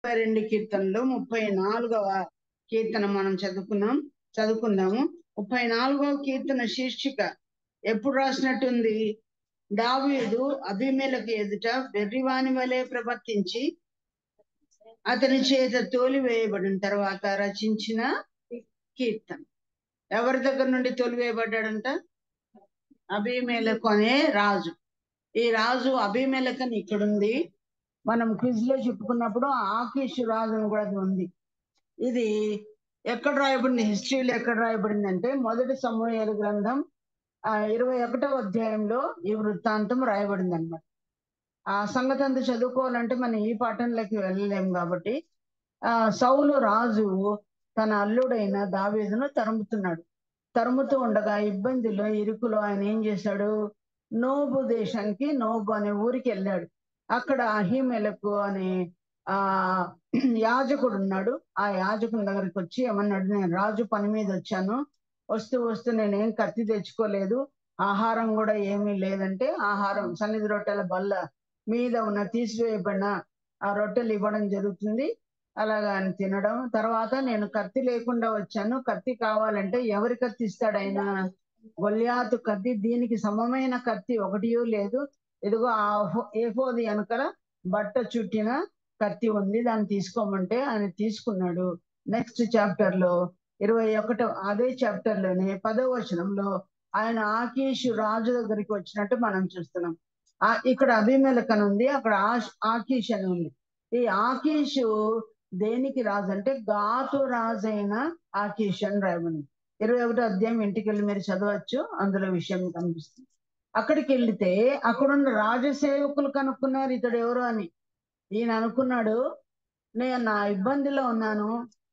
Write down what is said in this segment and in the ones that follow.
32 కీర్తనలో 34వ కీర్తన మనం చదువుకుందాము. 34వ కీర్తన శీర్షిక ఎప్పుడు రాసినట్టుంది? దావీదు అబీమెలెకు ఎదుట వెర్రివాని వలె ప్రవర్తించి అతని చేత తోలివేయబడిన తర్వాత రచించిన కీర్తన. ఎవరి దగ్గర నుండి తోలివేయబడ్డాడంట? అబీమెలెకు అనే రాజు. ఈ రాజు అబీమెలెకు అని ఇక్కడుంది. మనం క్విజ్ లో చెప్పుకున్నప్పుడు ఆకీషు రాజు అని కూడా ఉంది. ఇది ఎక్కడ రాయబడింది? హిస్టరీలో ఎక్కడ రాయబడింది అంటే మొదటి సమూయేలు గ్రంథం 21వ అధ్యాయంలో ఈ వృత్తాంతం రాయబడింది అనమాట. ఆ సంగతి అంతా చదువుకోవాలంటే మనం ఈ పాఠంలోకి వెళ్ళలేము కాబట్టి సౌలు రాజు తన అల్లుడైన దావీదును తరుముతూ ఉండగా ఇబ్బందిలో ఇరుకులో ఆయన ఏం చేశాడు? నోబు దేశానికి, నోబు అనే ఊరికి వెళ్ళాడు. అక్కడ అహీమెలెకు అనే యాజకుడు ఉన్నాడు. ఆ యాజకుని దగ్గరికి వచ్చి ఏమన్నాడు? నేను రాజు పని మీద వచ్చాను, వస్తూ నేనేం కత్తి తెచ్చుకోలేదు, ఆహారం కూడా ఏమీ లేదంటే ఆహారం సన్నిధి రొట్టెల బల్ల మీద ఉన్న తీసివేయబడిన ఆ రొట్టెలు ఇవ్వడం జరుగుతుంది. అలాగా ఆయన తినడం. తర్వాత నేను కత్తి లేకుండా వచ్చాను, కత్తి కావాలంటే ఎవరి కత్తి ఇస్తాడు ఆయన? గొల్యాతు కత్తి, దీనికి సమమైన కత్తి ఒకటియూ లేదు, ఇదిగో ఆ ఏఫోదు వెనకల బట్ట చుట్టిన కత్తి ఉంది, దాన్ని తీసుకోమంటే ఆయన తీసుకున్నాడు. నెక్స్ట్ చాప్టర్ లో 21 అదే చాప్టర్ లోనే 10వ వచనంలో ఆయన ఆకీషు రాజు దగ్గరికి వచ్చినట్టు మనం చూస్తున్నాం. ఇక్కడ అబీమెలెకు అని ఉంది, అక్కడ ఆకీష్ అని ఉంది. ఈ ఆకీషు దేనికి రాజు అంటే గాతు రాజైన ఆకీష్ అని రాయబడింది. 21వ అధ్యాయం ఇంటికి వెళ్ళి మీరు చదవచ్చు, అందులో విషయం కనిపిస్తుంది. అక్కడికి వెళ్తే అక్కడున్న రాజసేవకులు కనుక్కున్నారు ఇతడు ఎవరు అని. ఈయన అనుకున్నాడు, నేను నా ఇబ్బందిలో ఉన్నాను,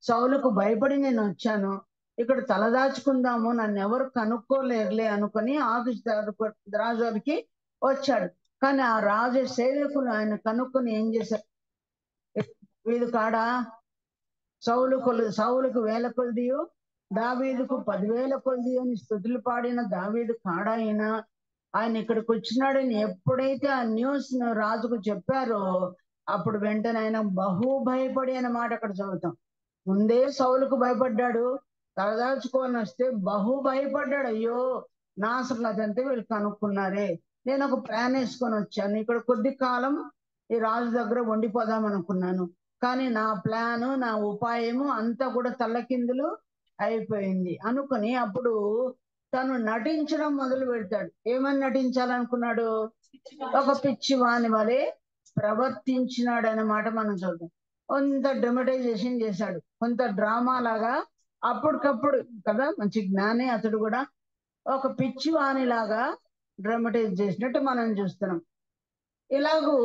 సౌలుకు భయపడి నేను వచ్చాను, ఇక్కడ తలదాచుకుందాము, నన్ను ఎవరు కనుక్కోలేరులే అనుకుని ఆకీష్ రాజుకి వచ్చాడు. కానీ ఆ రాజ సేవకులు ఆయన కనుక్కొని ఏం చేశారు? వీడు కాడా? సౌలుకు 1000 కొలదియు దావీదుకు 10,000 కొలదియు అని స్తుతులు పాడిన దావీదు కాడా ఆయన ఇక్కడికి వచ్చినాడని ఎప్పుడైతే ఆ న్యూస్ రాజుకు చెప్పారో అప్పుడు వెంటనే ఆయన బహు భయపడి అనే మాట అక్కడ చదువుతాం. ముందే సౌలుకు భయపడ్డాడు, తలదాచుకొని వస్తే బహు భయపడ్డాడు. అయ్యో నా సంగతి అంతే వీళ్ళు కనుక్కున్నారే, నేను ఒక ప్లాన్ వేసుకొని వచ్చాను, ఇక్కడ కొద్ది కాలం ఈ రాజు దగ్గర వండిపోదాం అనుకున్నాను, కానీ నా ప్లాను, నా ఉపాయము అంతా కూడా తల్లకిందులు అయిపోయింది అనుకుని అప్పుడు తను నటించడం మొదలు పెడతాడు. ఏమని నటించాలనుకున్నాడు? ఒక పిచ్చివాని వలె ప్రవర్తించినాడు అన్నమాట మనం చూద్దాం. కొంత డ్రమటైజేషన్ చేశాడు, కొంత డ్రామా లాగా అప్పటికప్పుడు కదా. మంచి జ్ఞాని అతడు కూడా. ఒక పిచ్చివాని లాగా డ్రమటైజ్ చేసినట్టు మనం చూస్తున్నాం. ఇలాగూ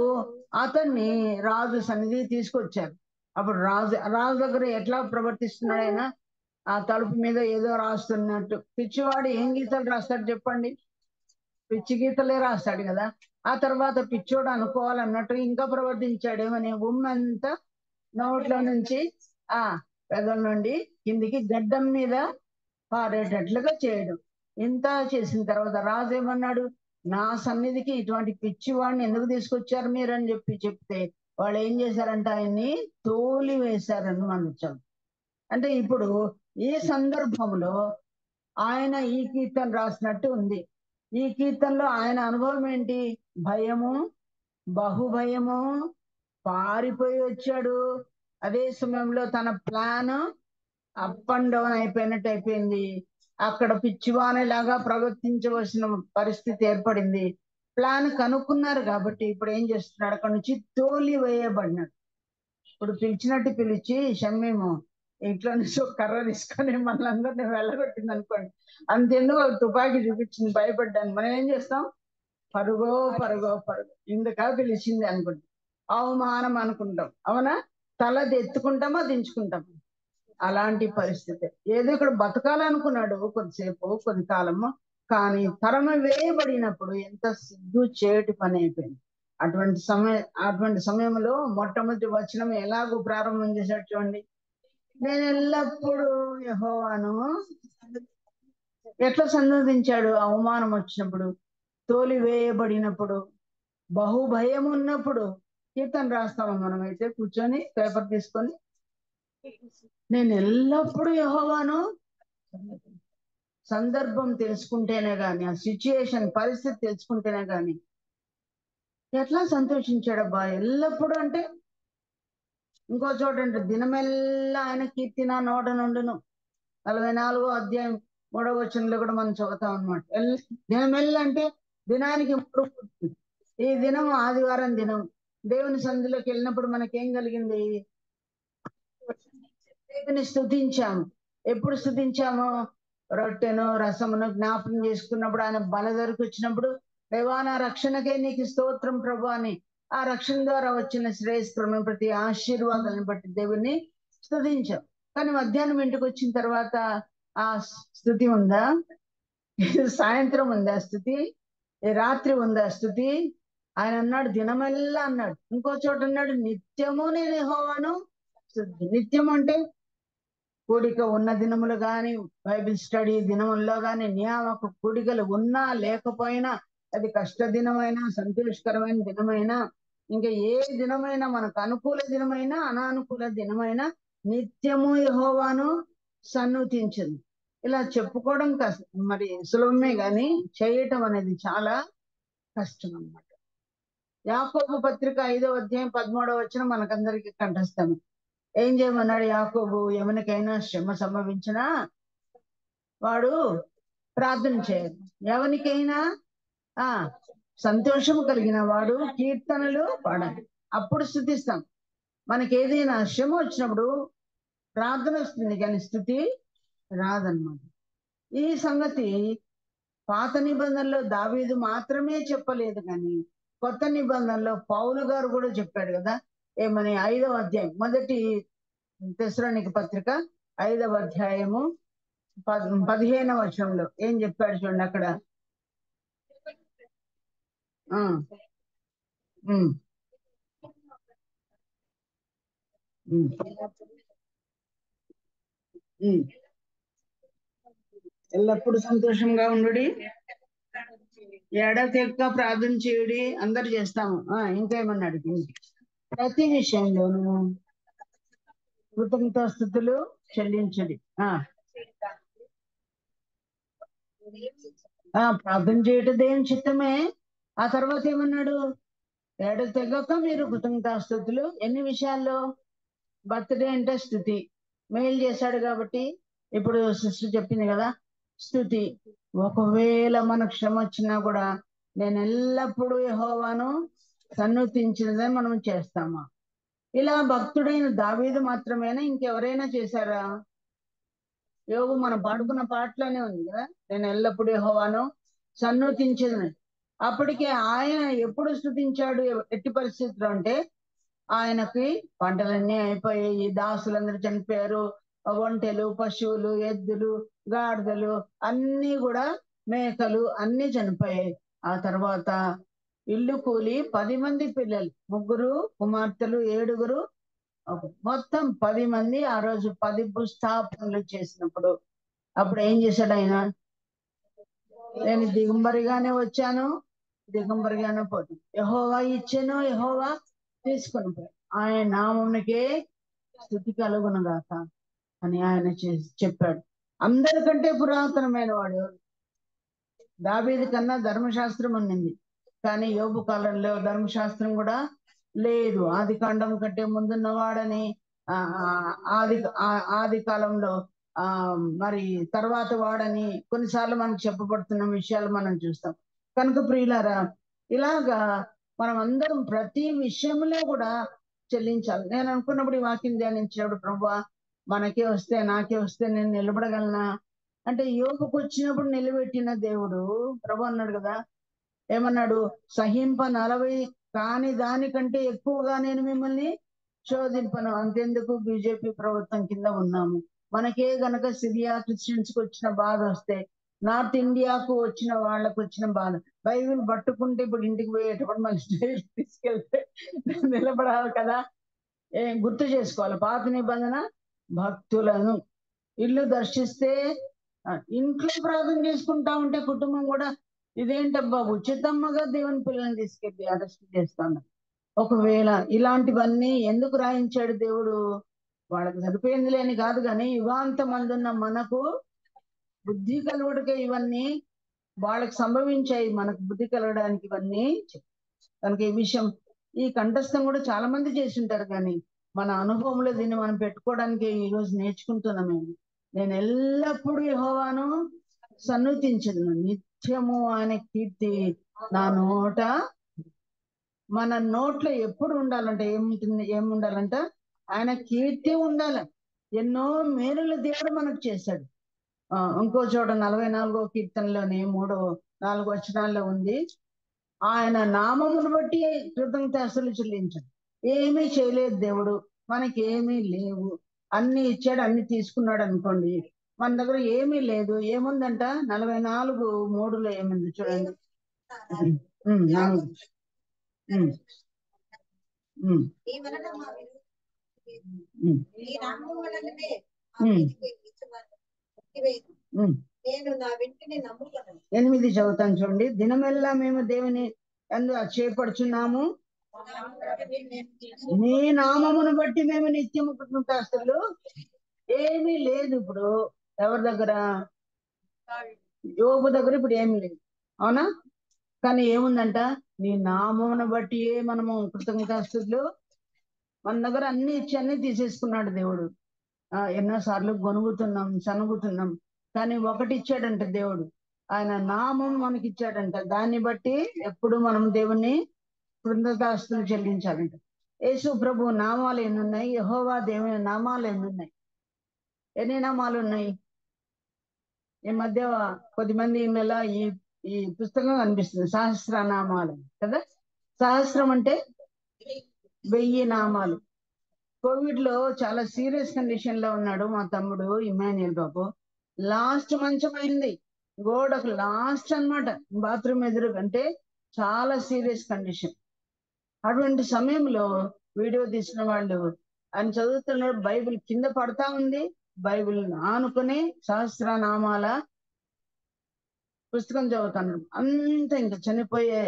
అతన్ని రాజు సన్నిధి తీసుకొచ్చారు. అప్పుడు రాజు దగ్గర ఎట్లా ప్రవర్తిస్తున్నాడు ఆయన? ఆ తలుపు మీద ఏదో రాస్తున్నట్టు. పిచ్చివాడు ఏం గీతలు రాస్తాడు చెప్పండి? పిచ్చి గీతలే రాస్తాడు కదా. ఆ తర్వాత పిచ్చోడు అనుకోవాలన్నట్టు ఇంకా ప్రవర్తించాడు. ఏమని? ఉమ్మంతా నోట్లో నుంచి పెదల నుండి కిందికి గడ్డం మీద పారేటట్లుగా చేయడం. ఇంత చేసిన తర్వాత రాజు ఏమన్నాడు? నా సన్నిధికి ఇటువంటి పిచ్చివాడిని ఎందుకు తీసుకొచ్చారు మీరు అని చెప్తే వాళ్ళు ఏం చేశారంటే ఆయన్ని తోలి వేశారని మనం చదువు. అంటే ఇప్పుడు ఈ సందర్భంలో ఆయన ఈ కీర్తన రాసినట్టు ఉంది. ఈ కీర్తనలో ఆయన అనుభవం ఏంటి? భయము, బహుభయము, పారిపోయి వచ్చాడు. అదే సమయంలో తన ప్లాన్ అప్ అండ్ డౌన్ అయిపోయినట్టు అయిపోయింది. అక్కడ పిచ్చివానిలాగా ప్రవర్తించవలసిన పరిస్థితి ఏర్పడింది. ప్లాన్ కనుక్కున్నారు కాబట్టి ఇప్పుడు ఏం చేస్తున్నాడు? అక్కడ నుంచి తోలి వేయబడినాడు. ఇప్పుడు పిలిచినట్టు పిలిచి షమ్మీము ఇంట్లో నుంచి కర్ర తీసుకొని మళ్ళీ అందరినీ వెళ్ళగొట్టింది అనుకోండి, అంతెందుకు తుపాకీ చూపించింది, భయపడ్డాను, మనం ఏం చేస్తాం? పరుగో ఇందుకా పిలిచింది అనుకుంటాం, అవమానం అనుకుంటాం, అవునా? తల ఎత్తుకుంటామా దించుకుంటామా? అలాంటి పరిస్థితి. ఏదో ఇక్కడ బతకాలనుకున్నాడు కొద్దిసేపు, కొద్ది కాలము, కానీ తరమ వేయబడినప్పుడు ఎంత సిగ్గు చేటు పని అయిపోయింది. అటువంటి సమయంలో మొట్టమొదటి వచనం ఎలాగో ప్రారంభం చేశాడు చూడండి. నేను ఎల్లప్పుడూ యెహోవాను ఎట్లా సన్నదించాడు? అవమానం వచ్చినప్పుడు, తోలి వేయబడినప్పుడు, బహుభయం ఉన్నప్పుడు, కీర్తన రాస్తాము మనమైతే కూర్చొని పేపర్ తీసుకొని. నేను ఎల్లప్పుడూ యెహోవాను, సందర్భం తెలుసుకుంటేనే గాని, ఆ సిచ్యుయేషన్ పరిస్థితి తెలుసుకుంటేనే గాని ఎట్లా సంతోషించాడబ్బా ఎల్లప్పుడూ అంటే. ఇంకో చోట అంటే దినమెల్లా ఆయన కీర్తి నా నోట నుండును. 44వ అధ్యాయం 3వ వచనంలో కూడా మనం చదువుతాం అనమాట. దినమెల్లా అంటే దినానికి 3 ఈ దినం ఆదివారం దినం. దేవుని సన్నిధిలోకి వెళ్ళినప్పుడు మనకేం కలిగింది? దేవుని స్తుతించాము. ఎప్పుడు స్తుతించాము? రొట్టెను రసమును జ్ఞాపకం చేసుకున్నప్పుడు, ఆయన బలదరికి వచ్చినప్పుడు, దేవా నా రక్షణకే నీకు స్తోత్రం ప్రభు అని ఆ రక్షణ ద్వారా వచ్చిన శ్రేయస్కరమైన ప్రతి ఆశీర్వాదాలను బట్టి దేవుణ్ణి స్తుతించాం. కానీ మధ్యాహ్నం ఇంటికి వచ్చిన తర్వాత ఆ స్థుతి ఉందా? సాయంత్రం ఉందా స్థుతి? రాత్రి ఉందా స్థుతి? ఆయన అన్నాడు దినమెల్లా అన్నాడు. ఇంకో చోట అన్నాడు నిత్యము నేను యెహోవాను. నిత్యం అంటే కూడిక ఉన్న దినములు గాని, బైబిల్ స్టడీ దినముల్లో గాని, నియామక కూడికలు ఉన్నా లేకపోయినా, అది కష్ట దినమైనా సంతోషకరమైన దినమైనా, ఇంకా ఏ దినమైనా, మనకు అనుకూల దినమైనా అనానుకూల దినమైనా నిత్యము యెహోవాను సన్నుతించింది. ఇలా చెప్పుకోవడం మరి సులభమే గాని చేయటం అనేది చాలా కష్టం అన్నమాట. యాకోబు పత్రిక 5వ అధ్యాయం 13వ వచనం మనకందరికీ కంఠస్థం. ఏం చేయమన్నాడు యాకోబు? ఎవరికైనా శ్రమ సంభవించినా వాడు ప్రార్థన చేయదు. ఎవరికైనా సంతోషము కలిగిన వాడు కీర్తనలు పాడాలి. అప్పుడు స్తుతిస్తాం. మనకి ఏదైనా శ్రమ వచ్చినప్పుడు ప్రార్థన వస్తుంది కానీ స్థుతి రాదన్నమాట. ఈ సంగతి పాత నిబంధనలో దావీదు మాత్రమే చెప్పలేదు, కానీ కొత్త నిబంధనలో పౌలు గారు కూడా చెప్పాడు కదా. ఏమని? 5వ అధ్యాయం 1 తెస్సలోనిక పత్రిక 5వ అధ్యాయము 15వ వచనంలో ఏం చెప్పాడు చూడండి అక్కడ. ఎల్లప్పుడు సంతోషంగా ఉండుడి, ఎడతెక్క ప్రార్థన చేయుడి. అందరు చేస్తాము. ఇంకేమన్నాడు? ప్రతి విషయంలోనూ కృతజ్ఞతాస్తుతులు చెల్లించుడి. ప్రార్థన చేయటం దేవుని చిత్తమే. ఆ తర్వాత ఏమన్నాడు? ఎడతెగక మీరు కృతజ్ఞతాస్తుతులు. ఎన్ని విషయాల్లో? బర్త్డే అంటే స్తుతి, మెయిల్ చేశాడు కాబట్టి ఇప్పుడు సిస్టర్ చెప్పింది కదా స్తుతి. ఒకవేళ మనకు శ్రమ వచ్చినా కూడా నేను ఎల్లప్పుడూ యెహోవాను సన్నుతించినదే మనం చేస్తామా? ఇలా భక్తుడైన దావీదు మాత్రమేనా? ఇంకెవరైనా చేశారా? యోగు మనం పాడుకున్న పాటలోనే ఉంది కదా, నేను ఎల్లప్పుడూ యెహోవాను సన్నుతించదని. అప్పటికే ఆయన ఎప్పుడు స్తుతించాడు? ఎట్టి పరిస్థితుల్లో అంటే ఆయనకి పంటలన్నీ అయిపోయాయి, దాసులందరూ చనిపోయారు, ఒంటెలు, పశువులు, ఎద్దులు, గాడిదలు అన్నీ కూడా, మేకలు అన్నీ చనిపోయాయి. ఆ తర్వాత ఇల్లు కూలి 10 మంది పిల్లలు, 3 కుమార్తెలు, 7 మొత్తం 10 మంది. ఆ రోజు 10 భూస్థాపనలు చేసినప్పుడు అప్పుడు ఏం చేశాడు ఆయన? నేను దిగంబరిగానే వచ్చాను, దిగంబరిగానే పోతాను. యెహోవా ఇచ్చెను, యెహోవా తీసుకొని పోయాడు. ఆయన నామమునికే స్తుతి కలుగును గాక అని ఆయన చెప్పాడు. అందరికంటే పురాతనమైన వాడు దావీదు కన్నా ధర్మశాస్త్రం ఉన్నింది, కానీ యోబు కాలంలో ధర్మశాస్త్రం కూడా లేదు. ఆది కాండం కంటే ముందున్నవాడని ఆది కాలంలో మరి తర్వాత వాడని కొన్నిసార్లు మనకు చెప్పబడుతున్న విషయాలు మనం చూస్తాం. కనుక ప్రియులారా, ఇలాగా మనం అందరం ప్రతి విషయంలో కూడా చెల్లించాలి. నేను అనుకున్నప్పుడు ఈ వాక్యం ధ్యానించినప్పుడు, ప్రభువా మనకే వస్తే నాకే వస్తే నేను నిలబడగలనా అంటే, యోబుకు వచ్చినప్పుడు నిలబెట్టిన దేవుడు ప్రభు అన్నాడు కదా. ఏమన్నాడు? సహింప 40 కాని దానికంటే ఎక్కువగా నేను మిమ్మల్ని శోధింపను. అంతెందుకు, బీజేపీ ప్రభుత్వం కింద ఉన్నాము. మనకే గనక సిరియా క్రిస్టియన్స్ కి వచ్చిన బాధ వస్తే, నార్త్ ఇండియాకు వచ్చిన వాళ్ళకు వచ్చిన బాధ, బైబిల్ పట్టుకుంటే ఇప్పుడు ఇంటికి పోయేటప్పుడు మన స్టేజ్ తీసుకెళ్తే నిలబడాలి కదా. గుర్తు చేసుకోవాలి పాత నిబంధన భక్తులను. ఇల్లు దర్శిస్తే ఇంట్లో ప్రార్థన చేసుకుంటా ఉంటే కుటుంబం కూడా ఇదేంటబ్బా ఉచితమ్మగా దేవుని పిల్లల్ని తీసుకెళ్ళి అరెస్ట్ చేస్తాను. ఒకవేళ ఇలాంటివన్నీ ఎందుకు రాయించాడు దేవుడు? వాళ్ళకి సరిపోయింది లేని కాదు, కానీ యుగాంతమందున్న మనకు బుద్ధి కలుగుడికే ఇవన్నీ వాళ్ళకి సంభవించాయి, మనకు బుద్ధి కలగడానికి ఇవన్నీ. కనుక ఈ విషయం, ఈ కంఠస్థం కూడా చాలా మంది చేసి ఉంటారు, కానీ మన అనుభవంలో దీన్ని మనం పెట్టుకోవడానికి ఈ రోజు నేర్చుకుంటున్నాం. నేను ఎల్లప్పుడూ యెహోవాను సన్నుతించదును, నిత్యము ఆయన కీర్తి నా నోట. మన నోట్లో ఎప్పుడు ఉండాలంటే ఏముండాలంట? ఆయన కీర్తి ఉండాలి. ఎన్నో మేలుల దేవుడు మనకు చేశాడు. ఇంకో చోట 44వ కీర్తనలోని 3-4 వచనాల్లో ఉంది, ఆయన నామమును బట్టి కృతజ్ఞతాస్తులు చెల్లించాడు. ఏమీ చేయలేదు దేవుడు, మనకి ఏమీ లేవు, అన్ని ఇచ్చాడు, అన్ని తీసుకున్నాడు అనుకోండి. మన దగ్గర ఏమీ లేదు. ఏముందంట? 44:3లో ఏముంది చూడండి. ఎనిమిది చదువుతాను చూడండి. దినమెల్లా మేము దేవుని అందు చేపడుచున్నాము, నీ నామమును బట్టి మేము నిత్యము కృతజ్ఞతాస్తులు. ఏమీ లేదు ఇప్పుడు ఎవరి దగ్గర? యోబు దగ్గర ఇప్పుడు ఏమీ లేదు, అవునా? కానీ ఏముందంట? నీ నామమును బట్టి మనము కృతజ్ఞతాస్తులు. మన దగ్గర అన్ని ఇచ్చి అన్ని తీసేసుకున్నాడు దేవుడు. ఎన్నోసార్లు గొనుగుతున్నాం, సనుగుతున్నాం, కానీ ఒకటి ఇచ్చాడంట దేవుడు, ఆయన నామం మనకి ఇచ్చాడంట. దాన్ని బట్టి ఎప్పుడు మనం దేవుణ్ణి కృతజ్ఞతాస్తులు చెల్లించాలంట. యేసు ప్రభు నామాలు ఎన్నున్నాయి? యెహోవా దేవుని నామాలు ఎన్నున్నాయి? ఎన్ని నామాలు ఉన్నాయి? ఈ మధ్య కొద్దిమంది నెల ఈ పుస్తకం కనిపిస్తుంది, సహస్రనామాలు కదా. సహస్రం అంటే 1000 నామాలు. కోవిడ్ లో చాలా సీరియస్ కండిషన్ లో ఉన్నాడు మా తమ్ముడు ఇమాన్యుయల్ బాబు. లాస్ట్ మంచం అయింది, గోడకు లాస్ట్ అన్నమాట, బాత్రూమ్ ఎదురు, అంటే చాలా సీరియస్ కండిషన్. అటువంటి సమయంలో వీడియో తీసిన వాళ్ళు, ఆయన చదువుతున్నాడు, బైబిల్ కింద పడతా ఉంది, బైబిల్ ఆనుకుని సహస్రనామాల పుస్తకం చదువుతున్నాడు. అంత ఇంకా చనిపోయే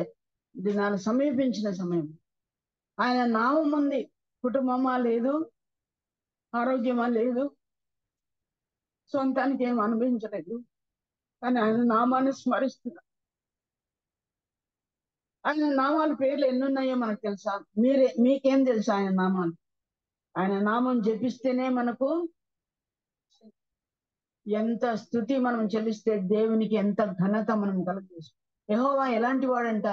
దినాలు సమీపించిన సమయం. ఆయన నామం ఉంది, కుటుంబమా లేదు, ఆరోగ్యమా లేదు, సొంతానికి ఏం అనుభవించలేదు, కానీ ఆయన నామాన్ని స్మరిస్తున్నా. ఆయన నామాల పేర్లు ఎన్నున్నాయో మనకు తెలుసా? మీకేం తెలుసా ఆయన నామాలు? ఆయన నామం జపిస్తేనే మనకు ఎంత స్తుతి మనం చెల్లిస్తే దేవునికి ఎంత ఘనత మనం కలుగజేస్తాం. యెహోవా ఎలాంటి వాడంట?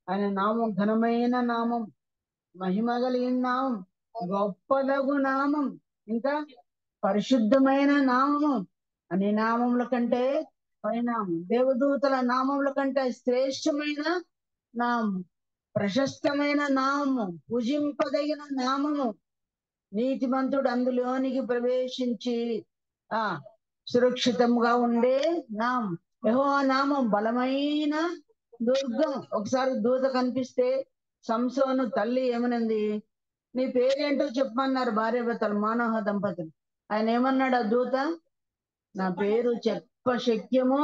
ఆయన నామం ఘనమైన నామం, మహిమ కలిగిన నామం, గొప్పదగు నామం, ఇంకా పరిశుద్ధమైన నామము. అనే నామముల కంటే పరిణామం, దేవదూతల నామముల కంటే శ్రేష్టమైన నామం, ప్రశస్తమైన నామము, పూజింపదగిన నామము. నీతిమంతుడు అందులోనికి ప్రవేశించి సురక్షితంగా ఉండే నామం. యెహోవా నామం బలమైన దుర్గం. ఒకసారి దూత కనిపిస్తే సంసోను తల్లి ఏమనింది? నీ పేరేంటో చెప్పమన్నారు భార్యాభర్తలు, మానోహ దంపతులు. ఆయన ఏమన్నాడు ఆ దూత? నా పేరు చెప్పశక్యము.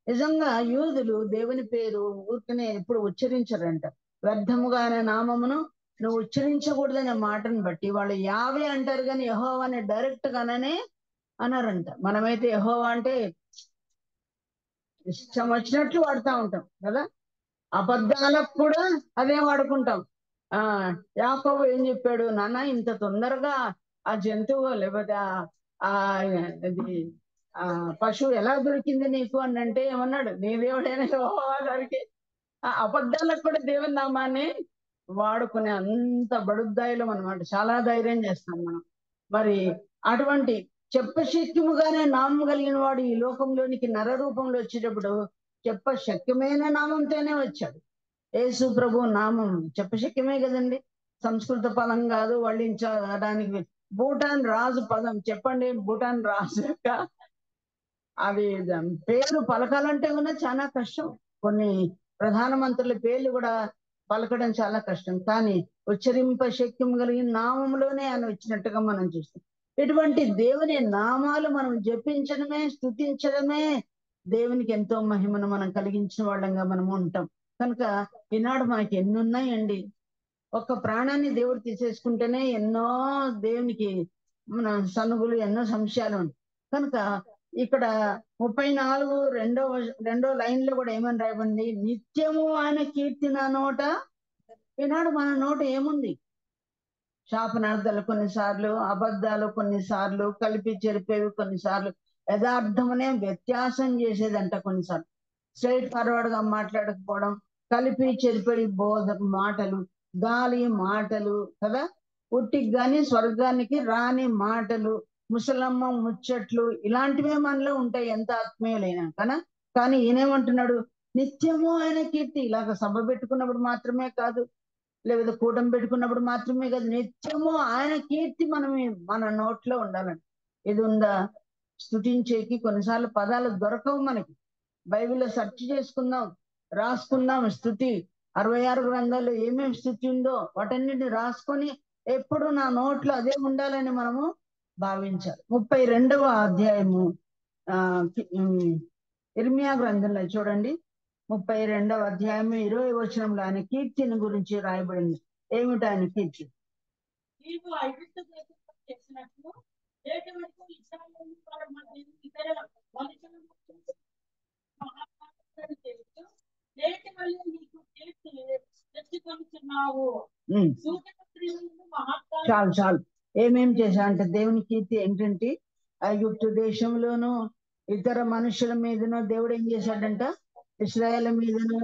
నిజంగా యూదులు దేవుని పేరు ఊరికనే ఎప్పుడు ఉచ్చరించరంట. వ్యర్థముగా ఆయన నామమును నువ్వు ఉచ్చరించకూడదనే మాటను బట్టి వాళ్ళు యావే అంటారు, కానీ యెహోవా అని డైరెక్ట్ గానే అన్నారంట. మనమైతే యెహోవా అంటే ఇష్టం వచ్చినట్లు వాడుతూ ఉంటాం కదా, అబద్ధాలకు కూడా అదే వాడుకుంటాం. యాకోబు ఏం చెప్పాడు? నాన్న, ఇంత తొందరగా ఆ జంతువు లేకపోతే ఆ అది పశువు ఎలా దొరికింది నీకు అని అంటే ఏమన్నాడు? నీ దేవుడైనా యెహోవా గారికి. అబద్ధాలకు కూడా దేవుని నామాన్ని వాడుకునే అంత బడుద్దాయిలం అన్నమాట. చాలా ధైర్యం చేస్తాం మనం. మరి అటువంటి చెప్పశక్యముగానే నామం కలిగిన వాడు ఈ లోకంలోనికి నర రూపంలో వచ్చేటప్పుడు చెప్పశక్యమైన నామంతోనే వచ్చాడు. యేసు ప్రభు నామం చెప్పశక్యమే కదండి, సంస్కృత పదం కాదు, వల్లించడానికి. భూటాన్ రాజు పదం చెప్పండి, భూటాన్ రాజు యొక్క అది పేరు పలకాలంటే కూడా చాలా కష్టం. కొన్ని ప్రధానమంత్రుల పేర్లు కూడా పలకడం చాలా కష్టం, కానీ ఉచ్చరింప శక్యం కలిగిన నామంలోనే ఆయన వచ్చినట్టుగా మనం చూస్తాం. ఇటువంటి దేవుని నామాలు మనం జపించడమే, స్తుతించడమే దేవునికి ఎంతో మహిమను మనం కలిగించిన వాళ్ళంగా మనము ఉంటాం. కనుక ఈనాడు మనకి ఎన్ని ఉన్నాయండి. ఒక్క ప్రాణాన్ని దేవుడు తీసేసుకుంటేనే ఎన్నో దేవునికి మన సనుగులు, ఎన్నో సంశయాలు ఉంటాయి. కనుక ఇక్కడ 34 రెండో లైన్ లో కూడా ఏమని రాయబడింది? నిత్యము ఆయన కీర్తి నా నోట. ఈనాడు మన నోట ఏముంది? శాపనార్థాలు కొన్నిసార్లు, అబద్ధాలు కొన్నిసార్లు, కలిపి చెరిపేవి కొన్నిసార్లు, యథార్థమనే వ్యత్యాసం చేసేదంట కొన్నిసార్లు. స్ట్రైట్ ఫార్వర్డ్ గా మాట్లాడకపోవడం, కలిపి చెరిపేవి మాటలు, గాలి మాటలు కదా, ఉట్టికి గాని స్వర్గానికి రాని మాటలు, ముసలమ్మ ముచ్చట్లు, ఇలాంటివే మనలో ఉంటాయి ఎంత ఆత్మీయులైనా కదా. కానీ ఈయనేమంటున్నాడు? నిత్యము ఆయన కీర్తి. ఇలాగ సభ పెట్టుకున్నప్పుడు మాత్రమే కాదు, లేకపోతే కూటమి పెట్టుకున్నప్పుడు మాత్రమే కాదు, నిత్యము ఆయన కీర్తి మన నోట్లో ఉండాలండి. ఇది ఉందా? స్తుతించేకి కొన్నిసార్లు పదాలు దొరకవు మనకి. బైబిల్లో సెర్చ్ చేసుకుందాం, రాసుకుందాం. స్థుతి 66 గ్రంథాల్లో ఏమేమి స్థుతి ఉందో వాటన్నిటిని రాసుకొని ఎప్పుడు నా నోట్లో అదే ఉండాలని మనము భావించాలి. 32వ అధ్యాయము ఇర్మియా గ్రంథంలో చూడండి, 32వ అధ్యాయం 20వ వచనంలో ఆయన కీర్తిని గురించి రాయబడింది. ఏమిటి ఆయన కీర్తి? చాలు చాలు. ఏమేం చేశా అంటే దేవుని కీర్తి ఏంటంటే, ఐగుప్తు దేశంలోనూ ఇతర మనుషుల మీదనో దేవుడు ఏం చేశాడంట? ఇశ్రాయేల్ మీదను,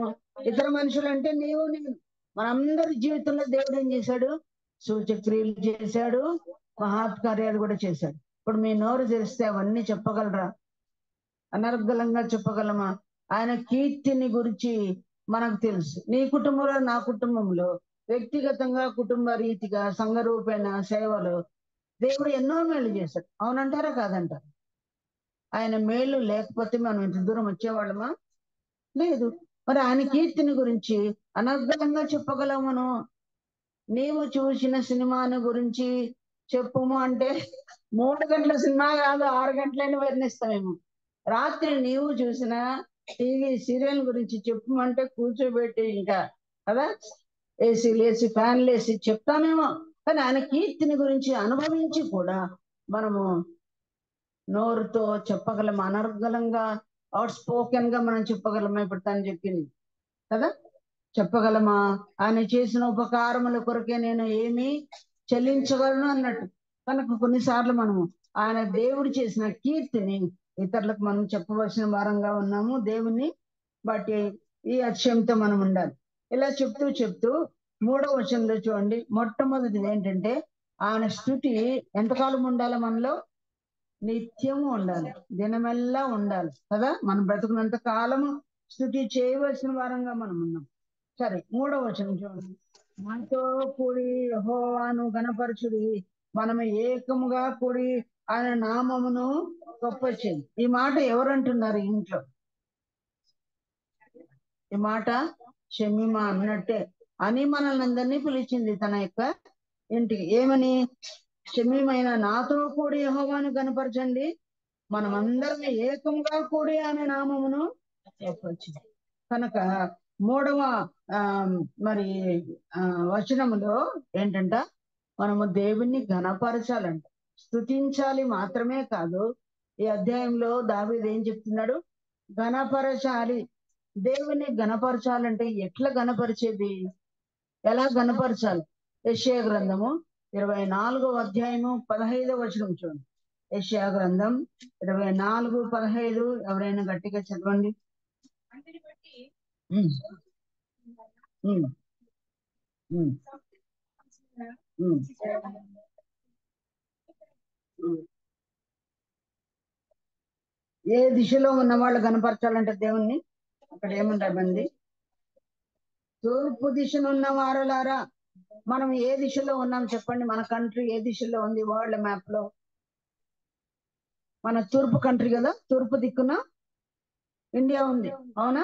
ఇతర మనుషులు అంటే నీవు నేను, మనందరి జీవితంలో దేవుడు ఏం చేశాడు? సూచక్రియలు చేశాడు, మహాత్కార్యాలు కూడా చేశాడు. ఇప్పుడు మీ నోరు తెరిస్తే అవన్నీ చెప్పగలరా? అనర్గళంగా చెప్పగలమా? ఆయన కీర్తిని గురించి మనకు తెలుసు. నీ కుటుంబంలో, నా కుటుంబంలో, వ్యక్తిగతంగా, కుటుంబ రీతిగా, సంఘ రూపేణ సేవలు దేవుడు ఎన్నో మేలు చేశాడు. అవునంటారా కాదంటారా? ఆయన మేలు లేకపోతే మనం ఇంత దూరం వచ్చేవాళ్ళమా? లేదు. మరి ఆయన కీర్తిని గురించి అనర్గళంగా చెప్పగలమను. నీవు చూసిన సినిమాను గురించి చెప్పుము అంటే 3 గంటల సినిమా కాదు, 6 గంటలైనా వర్ణిస్తామేమో. రాత్రి నీవు చూసిన టీవీ సీరియల్ గురించి చెప్పుమంటే కూర్చోబెట్టి ఇంకా కదా ఏసీలు వేసి ఫ్యాన్లు వేసి చెప్తామేమో. కానీ ఆయన కీర్తిని గురించి అనుభవించి కూడా మనము నోరుతో చెప్పగలం, అనర్గళంగా, అవుట్ స్పోకెన్ గా మనం చెప్పగలమా? ఇప్పుడు తను చెప్పింది కదా, చెప్పగలమా? ఆయన చేసిన ఉపకారముల కొరకే నేను ఏమి చెల్లించగలను అన్నట్టు. కనుక కొన్నిసార్లు మనము ఆయన దేవుడు చేసిన కీర్తిని ఇతరులకు మనం చెప్పవలసిన వారంగా ఉన్నాము. దేవుని బట్టి ఈ అతిశయంతో మనం ఉండాలి. ఇలా చెప్తూ 3వ వచనంలో చూడండి, మొట్టమొదటిది ఏంటంటే ఆయన స్తుతి ఎంతకాలం ఉండాలి? మనలో నిత్యము ఉండాలి, దినమెల్లా ఉండాలి కదా. మనం బ్రతుకున్నంత కాలము స్తుతి చేయవలసిన వారంగా మనం ఉన్నాం. సరే, 3వ వచనం చూడండి. మనతో కూడి యెహోవాను గణపరచుడి, మనము ఏకముగా కూడి ఆయన నామమును గొప్పచేయండి. ఈ మాట ఎవరంటున్నారు ఇంట్లో? ఈ మాట షమీమా అన్నట్టే అని మనల్ని అందరినీ పిలిచింది తన యొక్క ఇంటికి. ఏమని? షమీమైన నాతో కూడి యెహోవాను గణపరచండి, మనమందరం ఏకంగా కూడి ఆయన నామమును గొప్పచేయండి. కనుక 3వ మరి వచనములో ఏంటంట? మనము దేవుణ్ణి ఘనపరచాలంట, స్తుతించాలి మాత్రమే కాదు. ఈ అధ్యాయంలో దావీదు ఏం చెప్తున్నాడు? ఘనపరచాలి. దేవుని ఘనపరచాలంటే ఎట్లా ఘనపరిచేది? ఎలా ఘనపరచాలి? యెషయా గ్రంథము 24వ అధ్యాయము 15వ వచనం చూడండి. యెషయా గ్రంథం 24:15 ఎవరైనా గట్టిగా చదవండి. ఏ దిశలో ఉన్న వాళ్ళు కనపరచాలంటే దేవుణ్ణి అక్కడ ఏముండబండి? తూర్పు దిశను ఉన్న వారులారా. మనం ఏ దిశలో ఉన్నాం చెప్పండి? మన కంట్రీ ఏ దిశలో ఉంది వరల్డ్ మ్యాప్ లో? మన తూర్పు కంట్రీ కదా, తూర్పు దిక్కున ఇండియా ఉంది, అవునా?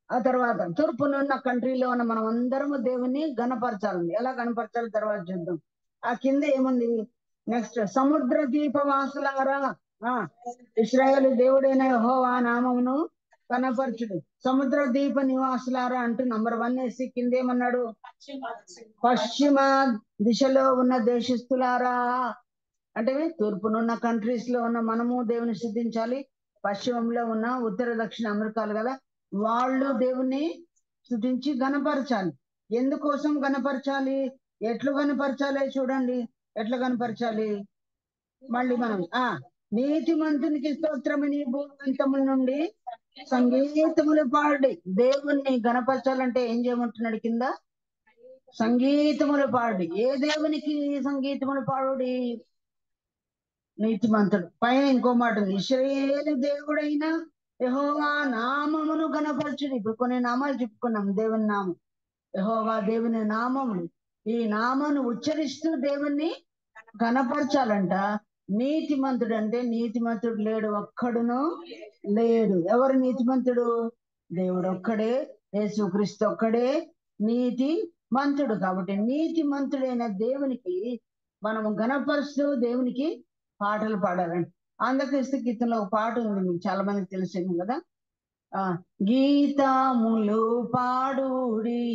ఆ తర్వాత తూర్పునున్న కంట్రీలో ఉన్న మనం అందరము దేవుని గణపరచాలండి. ఎలా గణపరచాలి తర్వాత చూద్దాం. ఆ కింద ఏముంది నెక్స్ట్? సముద్ర ద్వీప వాసులారా, ఇశ్రాయేలు దేవుడైన యెహోవా నామమును కనపరచుడు. సముద్ర దీప నివాసులారా అంటూ నంబర్ 1 వేసి కిందేమన్నాడు? పశ్చిమ దిశలో ఉన్న దేశస్తులారా. అంటే తూర్పునున్న కంట్రీస్ లో ఉన్న మనము దేవుని స్తుతించాలి, పశ్చిమంలో ఉన్న ఉత్తర దక్షిణ అమెరికాలు కదా, వాళ్ళు దేవుని స్తుతించి గణపరచాలి. ఎందుకోసం గణపరచాలి? ఎట్లు గణపరచాలి చూడండి. ఎట్లా గణపరచాలి? మళ్ళీ మనం నీతిమంతునికి స్తోత్రమని భూమంతముల నుండి సంగీతములు పాడి. దేవుణ్ణి గణపరచాలంటే ఏం చేయమంటున్నాడు కింద? సంగీతములు పాడి. ఏ దేవునికి సంగీతములు పాడుడి? నీతిమంతుడు. పైన ఇంకో మాట ఉంది, ఇశ్రాయేలు దేవుడైన యెహోవా నామమును గణపరచుడి. ఇప్పుడు కొన్ని నామాలు చెప్పుకున్నాం, దేవుని నామం, యెహోవా దేవుని నామములు. ఈ నామాన్ని ఉచ్చరిస్తూ దేవుణ్ణి గణపరచాలంట. నీతిమంతుడు అంటే నీతిమంతుడు లేడు, ఒక్కడును లేడు. ఎవరు నీతిమంతుడు? దేవుడు ఒక్కడే, యేసుక్రీస్తు ఒక్కడే నీతి మంతుడు. కాబట్టి నీతిమంతుడైన దేవునికి మనము గణపరుస్తూ దేవునికి పాటలు పాడాలండి. ఆంధ్రక్రీస్తు కీర్తనలో ఒక పాట ఉంది, మీకు చాలా మందికి తెలిసింది కదా, గీతములు పాడుడి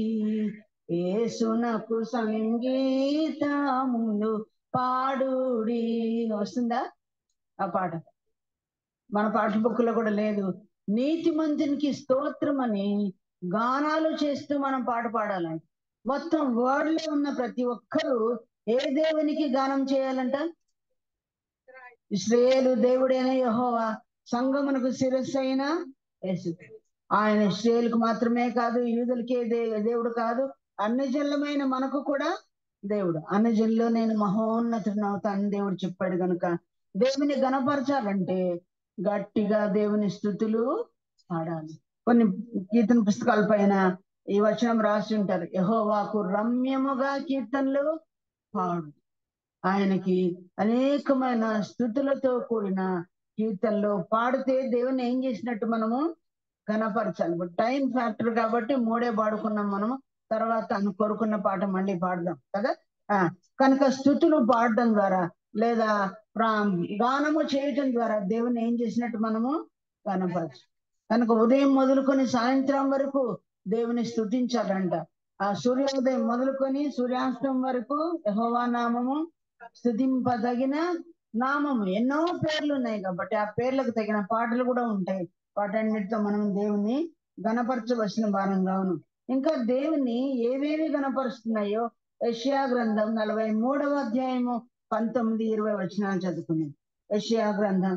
యేసునకు సంగీతములు పాడుడి. వస్తుందా ఆ పాట? మన పాఠ బుక్ లో కూడా లేదు. నీతిమంతునికి స్తోత్రం అని గానాలు చేస్తూ మనం పాట పాడాలంట. మొత్తం వరల్డ్ లో ఉన్న ప్రతి ఒక్కరూ ఏ దేవునికి గానం చేయాలంట? ఇశ్రాయేలు దేవుడైన యెహోవా, సంగమునకు శిరస్సు అయిన యేసు. ఆయన ఇశ్రాయేలుకు మాత్రమే కాదు, యూదులకే దేవుడు కాదు, అన్ని జనులమైన మనకు కూడా దేవుడు. అన్ని జనుల్లో నేను మహోన్నతుడిని అవుతాను దేవుడు చెప్పాడు. కనుక దేవుని గణపరచాలంటే గట్టిగా దేవుని స్తుతులు పాడాలి. కొన్ని కీర్తన పుస్తకాల పైన ఈ వచనం రాసి ఉంటారు, యెహోవాకు రమ్యముగా కీర్తనలు పాడు. ఆయనకి అనేకమైన స్తుతులతో కూడిన కీర్తనలు పాడితే దేవుని ఏం చేసినట్టు? మనము కనపరచాలి. టైం ఫ్యాక్టర్ కాబట్టి 3 పాడుకున్నాం మనము. తర్వాత కోరుకున్న పాట మళ్ళీ పాడదాం కదా. కనుక స్తుతులు పాడడం ద్వారా లేదా గానము చేయటం ద్వారా దేవుని ఏం చేసినట్టు? మనము కనపరచు. కనుక ఉదయం మొదలుకొని సాయంత్రం వరకు దేవుని స్తుతించాలంట. ఆ సూర్యోదయం మొదలుకొని సూర్యాస్తం వరకు యెహోవా నామము స్తుతింపదగిన నామము. ఎన్నో పేర్లు ఉన్నాయి కాబట్టి ఆ పేర్లకు తగిన పాటలు కూడా ఉంటాయి. వాటన్నిటితో మనం దేవుని గణపరచవలసిన వారంగా ఉన్నాం. ఇంకా దేవుని ఏవేవి గణపరుస్తున్నాయో యెషయా గ్రంథం 43వ అధ్యాయము 19, 20 వచనాలు చదువుకున్నాం. యెషయా గ్రంథం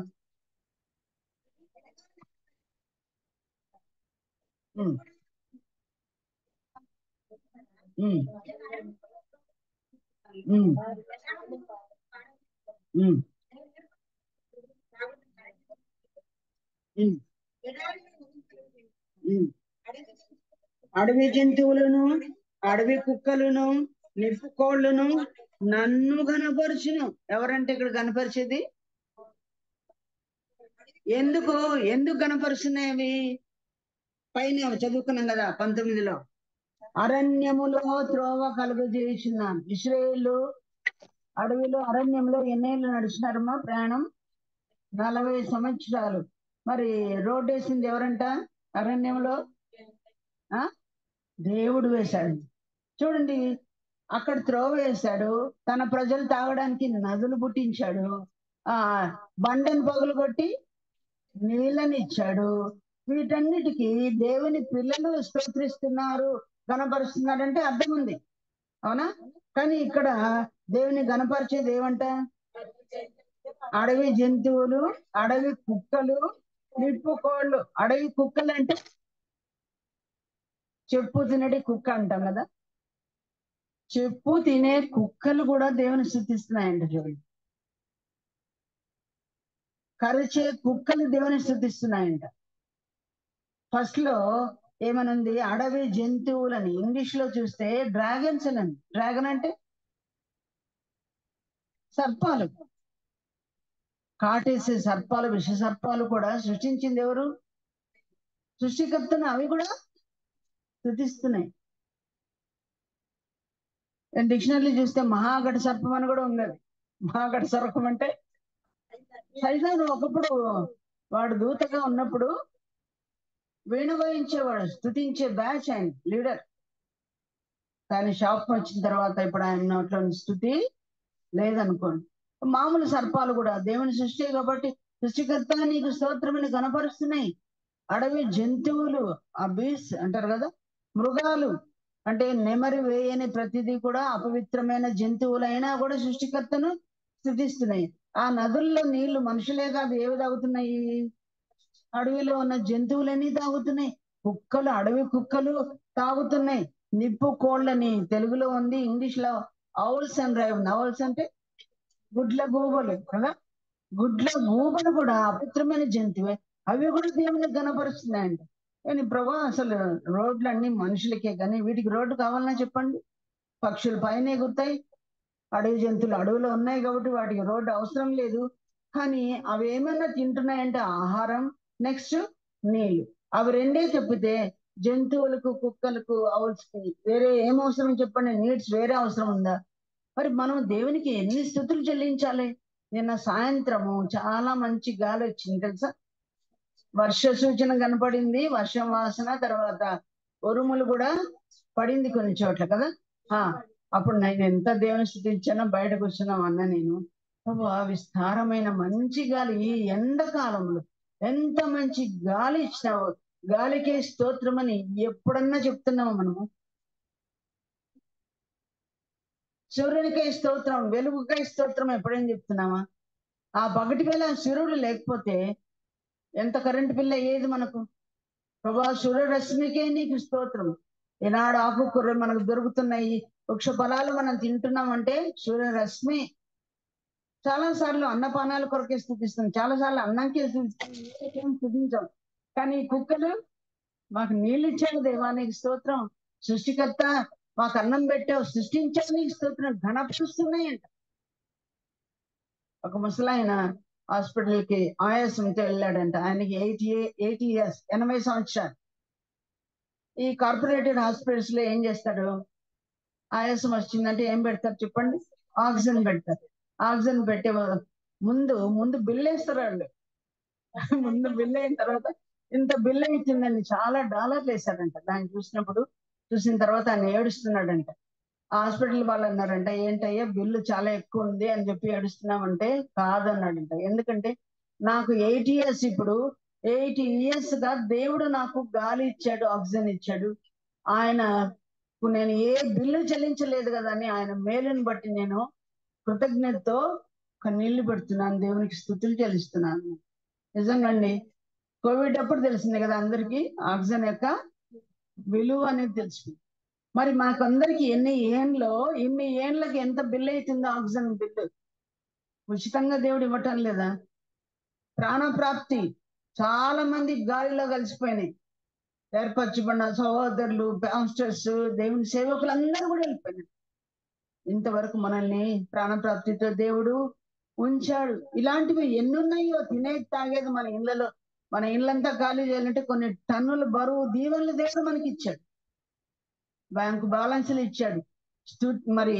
అడవి జంతువులను, అడవి కుక్కలను, నిప్పుకోళ్లను నన్ను గణపరచును. ఎవరంటే ఇక్కడ గణపరిచేది? ఎందుకు గణపరుస్తున్నాయి అవి? పైన చదువుకున్నాం కదా 19లో, అరణ్యములో త్రోవ కలుగజేయుచున్నాను. ఇశ్రాయేలు అడవిలో అరణ్యంలో ఎన్నేళ్ళు నడిచినారమ్మా ప్రయాణం? 40 సంవత్సరాలు. మరి రోడ్డు వేసింది ఎవరంట అరణ్యంలో? దేవుడు వేశాడు. చూడండి, అక్కడ త్రోవ వేశాడు, తన ప్రజలు తాగడానికి నదులు పుట్టించాడు, బండను పగులు కొట్టి నీళ్ళని ఇచ్చాడు. వీటన్నిటికీ దేవుని పిల్లలు స్తోత్రిస్తున్నారు, గణపరుస్తున్నారంటే అర్థం ఉంది, అవునా? కానీ ఇక్కడ దేవుని గణపరిచేది ఏమంట? అడవి జంతువులు, అడవి కుక్కలు, నిప్పుకోళ్ళు. అడవి కుక్కలు అంటే చెప్పు తినటి కుక్క అంటాం కదా, చెప్పు తినే కుక్కలు కూడా దేవుని స్తుతిస్తున్నాయంట. చూడండి, కరిచే కుక్కలు దేవుని స్తుతిస్తున్నాయంట. ఫస్ట్ లో ఏమనుంది? అడవి జంతువులని. ఇంగ్లీష్ లో చూస్తే డ్రాగన్స్ అని. డ్రాగన్ అంటే సర్పాలు, కాటేసే సర్పాలు, విష సర్పాలు కూడా సృష్టించింది ఎవరు? సృష్టికర్తను. అవి కూడా స్తుతిస్తున్నాయి. డిక్షనరీ చూస్తే మహాగఢ సర్పం అని కూడా ఉన్నది. మహాగఢ సర్పం అంటే సైతాను ఒకప్పుడు వాడు దూతగా ఉన్నప్పుడు వీణ వాయించేవాడు, స్తుతించే బ్యాచ్ ఆయన లీడర్. కానీ శాపం వచ్చిన తర్వాత ఇప్పుడు ఆయన నోట్లో స్తుతి లేదనుకోండి. మామూలు సర్పాలు కూడా దేవుని సృష్టి కాబట్టి సృష్టికర్త నీకు స్తోత్రమని కనపరుస్తున్నాయి. అడవి జంతువులు, ఆ బీస్ అంటారు కదా, మృగాలు, అంటే నెమరి వేయని ప్రతిదీ కూడా అపవిత్రమైన జంతువులైనా కూడా సృష్టికర్తను స్తుతిస్తున్నాయి. ఆ నదుల్లో నీళ్లు మనుషులే కాదు ఏవి తాగుతున్నాయి, అడవిలో ఉన్న జంతువులన్నీ తాగుతున్నాయి. కుక్కలు, అడవి కుక్కలు తాగుతున్నాయి. నిప్పు కోళ్ళని తెలుగులో ఉంది, ఇంగ్లీష్ లో ఔల్స్ అండ్ రైవ్. ఔల్స్ అంటే గుడ్ల గూబలు కదా, గుడ్ల గూబలు కూడా అపవిత్రమైన జంతువే, అవి కూడా దేవుని గణపరుస్తున్నాయంట. కానీ ప్రభా అసలు రోడ్లన్నీ మనుషులకే కానీ వీటికి రోడ్డు కావాలన్నా చెప్పండి. పక్షులు పైన ఎగురుతాయి, అడవి జంతువులు అడవిలో ఉన్నాయి కాబట్టి వాటికి రోడ్డు అవసరం లేదు. కానీ అవి ఏమన్నా తింటున్నాయంటే ఆహారం, నెక్స్ట్ నీళ్లు. అవి రెండే తప్పితే జంతువులకు, కుక్కలకు, ఔల్స్కి వేరే ఏం అవసరం చెప్పండి? నీడ్స్ వేరే అవసరం ఉందా? మరి మనం దేవునికి ఎన్ని స్తుతులు చెల్లించాలి? నిన్న సాయంత్రము చాలా మంచి గాలి వచ్చింది తెలుసా, వర్ష సూచన కనపడింది, వర్షం వాసన, తర్వాత ఉరుములు కూడా పడింది కొన్ని చోట్ల కదా. అప్పుడు నేను ఎంత దేవుని స్తుతించానో బయట కూర్చున్నాం అన్న నేను. విస్తారమైన మంచి గాలి ఈ ఎండాకాలంలో ఎంత మంచి గాలి ఇచ్చినావు, గాలికే స్తోత్రం అని ఎప్పుడన్నా చెప్తున్నాము మనము? సూర్యునికై స్తోత్రం, వెలుగుకై స్తోత్రం ఎప్పుడైనా చెప్తున్నామా? ఆ పగటి వేళ సూర్యుడు లేకపోతే ఎంత కరెంటు బిల్ అయ్యేది మనకు? ప్రభా సూర్యరశ్మికే నీకు స్తోత్రం. ఈనాడు ఆకుకూరలు మనకు దొరుకుతున్నాయి, వృక్ష ఫలాలు మనం తింటున్నామంటే సూర్యరశ్మి. చాలా సార్లు అన్నపానాల కొరకే స్థుతిస్తాం, చాలా సార్లు అన్నంకే స్థుతించాం. కానీ కుక్కలు మాకు నీళ్ళు ఇచ్చావు దేవా నీకు స్తోత్రం, సృష్టికర్త మాకు అన్నం పెట్టావు, సృష్టించావు నీకు స్తోత్రం, ఘనపరుస్తున్నాయంట. ఒక ముసలాయన హాస్పిటల్కి ఆయాసంతో వెళ్ళాడంట. ఆయనకి 80 years, 80 సంవత్సరాలు. ఈ కార్పొరేటెడ్ హాస్పిటల్స్ లో ఏం చేస్తాడు, ఆయాసం వచ్చిందంటే ఏం పెడతారు చెప్పండి? ఆక్సిజన్ పెడతారు. ఆక్సిజన్ పెట్టే ముందు ముందు బిల్ వేస్తారు వాళ్ళు. ముందు బిల్ అయిన తర్వాత ఇంత బిల్ అవుతుందండి, చాలా డాలర్లు వేశాడంట. దాన్ని చూసిన తర్వాత ఆయన ఏడుస్తున్నాడంట. హాస్పిటల్ వాళ్ళు అన్నారంట, ఏంటయ్యా బిల్లు చాలా ఎక్కువ ఉంది అని చెప్పి ఏడుస్తున్నామంటే, కాదన్నాడంట. ఎందుకంటే నాకు 80 years, ఇప్పుడు 80 years గా దేవుడు నాకు గాలి ఇచ్చాడు, ఆక్సిజన్ ఇచ్చాడు. ఆయన నేను ఏ బిల్లు చెల్లించలేదు కదా అని ఆయన మేలుని బట్టి నేను కృతజ్ఞతతో నీళ్లు పెడుతున్నాను, దేవునికి స్తుతులు చెల్లిస్తున్నాను. నిజంగా అండి, కోవిడ్ అప్పుడు తెలిసింది కదా అందరికి ఆక్సిజన్ యొక్క విలువ అనేది తెలుసుకుంది. మరి మాకందరికి ఇన్ని ఏండ్లకి ఎంత బిల్ అవుతుందో ఆక్సిజన్ బిల్లు ఉచితంగా దేవుడు ఇవ్వటం లేదా? ప్రాణప్రాప్తి, చాలా మంది గాలిలో కలిసిపోయినాయి. ఏర్పరచబడిన సహోదరులు, పాస్టర్స్, దేవుని సేవకులు అందరూ కూడా వెళ్ళిపోయినారు. ఇంతవరకు మనల్ని ప్రాణప్రాప్తితో దేవుడు ఉంచాడు. ఇలాంటివి ఎన్నున్నాయో, తినేది తాగేది మన ఇళ్లలో. మన ఇళ్ళంతా ఖాళీ చేయాలంటే కొన్ని టన్నుల బరువు దీవెనలు దేవుడు మనకి ఇచ్చాడు, బ్యాంకు బ్యాలెన్స్లు ఇచ్చాడు, మరి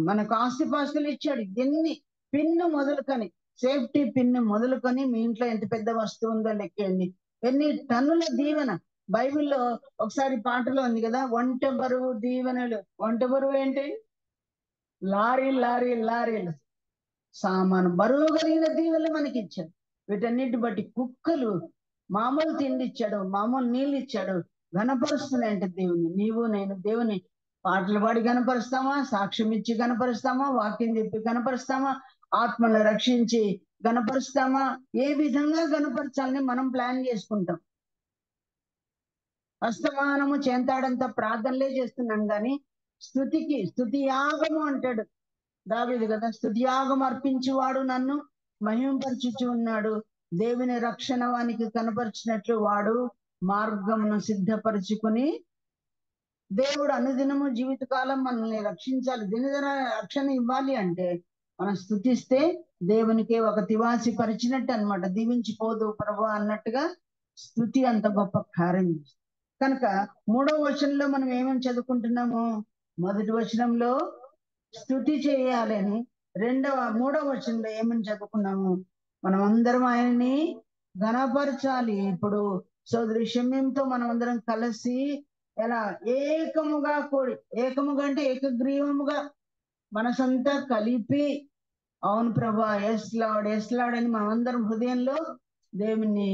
మనకు ఆస్తిపాస్తులు ఇచ్చాడు. ఎన్ని పిన్ను మొదలుకొని, సేఫ్టీ పిన్ను మొదలుకొని మీ ఇంట్లో ఎంత పెద్ద వస్తువు ఉందో లెక్కండి, ఎన్ని టన్నుల దీవెన. బైబిల్లో ఒకసారి పాటలో ఉంది కదా, వంట బరువు దీవెనలు. వంట బరువు ఏంటి? లారీలు సామాను బరువు కలిగిన దీవెనలు మనకి ఇచ్చాడు. వీటన్నిటి బట్టి కుక్కలు మామూలు తిండి ఇచ్చాడు, మామూలు నీళ్ళు ఇచ్చాడు, ఘనపరుస్తున్నాయంటే దేవుని. నీవు నేను దేవుని పాటలు పాడి గనపరుస్తామా, సాక్ష్యం ఇచ్చి గనపరుస్తామా, వాక్యం చెప్పి గనపరుస్తామా, ఆత్మను రక్షించి గనపరుస్తామా? ఏ విధంగా గనపరచాలని మనం ప్లాన్ చేసుకుంటాం. అస్తమానము చేంతాడంతా ప్రార్థనలే చేస్తున్నాం కానీ స్తుతి యాగము అంటాడు దావీదు కదా, స్తుతి యాగం అర్పించువాడు నన్ను మహింపరచుచు ఉన్నాడు, దేవుని రక్షణ వానికి కనపరిచినట్లు వాడు మార్గమును సిద్ధపరచుకుని. దేవుడు అనుదినము జీవితకాలం మనల్ని రక్షించాలి, దినదిన రక్షణ ఇవ్వాలి అంటే మనం స్తుతిస్తే దేవునికి ఒక తివాసి పరిచినట్టు అనమాట. దీవించిపోదు ప్రభు అన్నట్టుగా స్తుతి అంత గొప్ప కార్యం. కనుక 3వ వచనంలో మనం ఏమేమి చదువుకుంటున్నాము? మొదటి వచనంలో స్తుతి చేయాలని, 3వ వచనంలో ఏమని చదువుకున్నాము? మనం అందరం ఆయన్ని ఘనపరచాలి. ఇప్పుడు సోదరి షమ్మీంతో మనం అందరం కలిసి ఎలా ఏకముగా కూడి, ఏకముగా అంటే ఏకగ్రీవముగా మనసంతా కలిపి, అవును ప్రభా ఎస్ లార్డ్ అని మనమందరం హృదయంలో దేవుని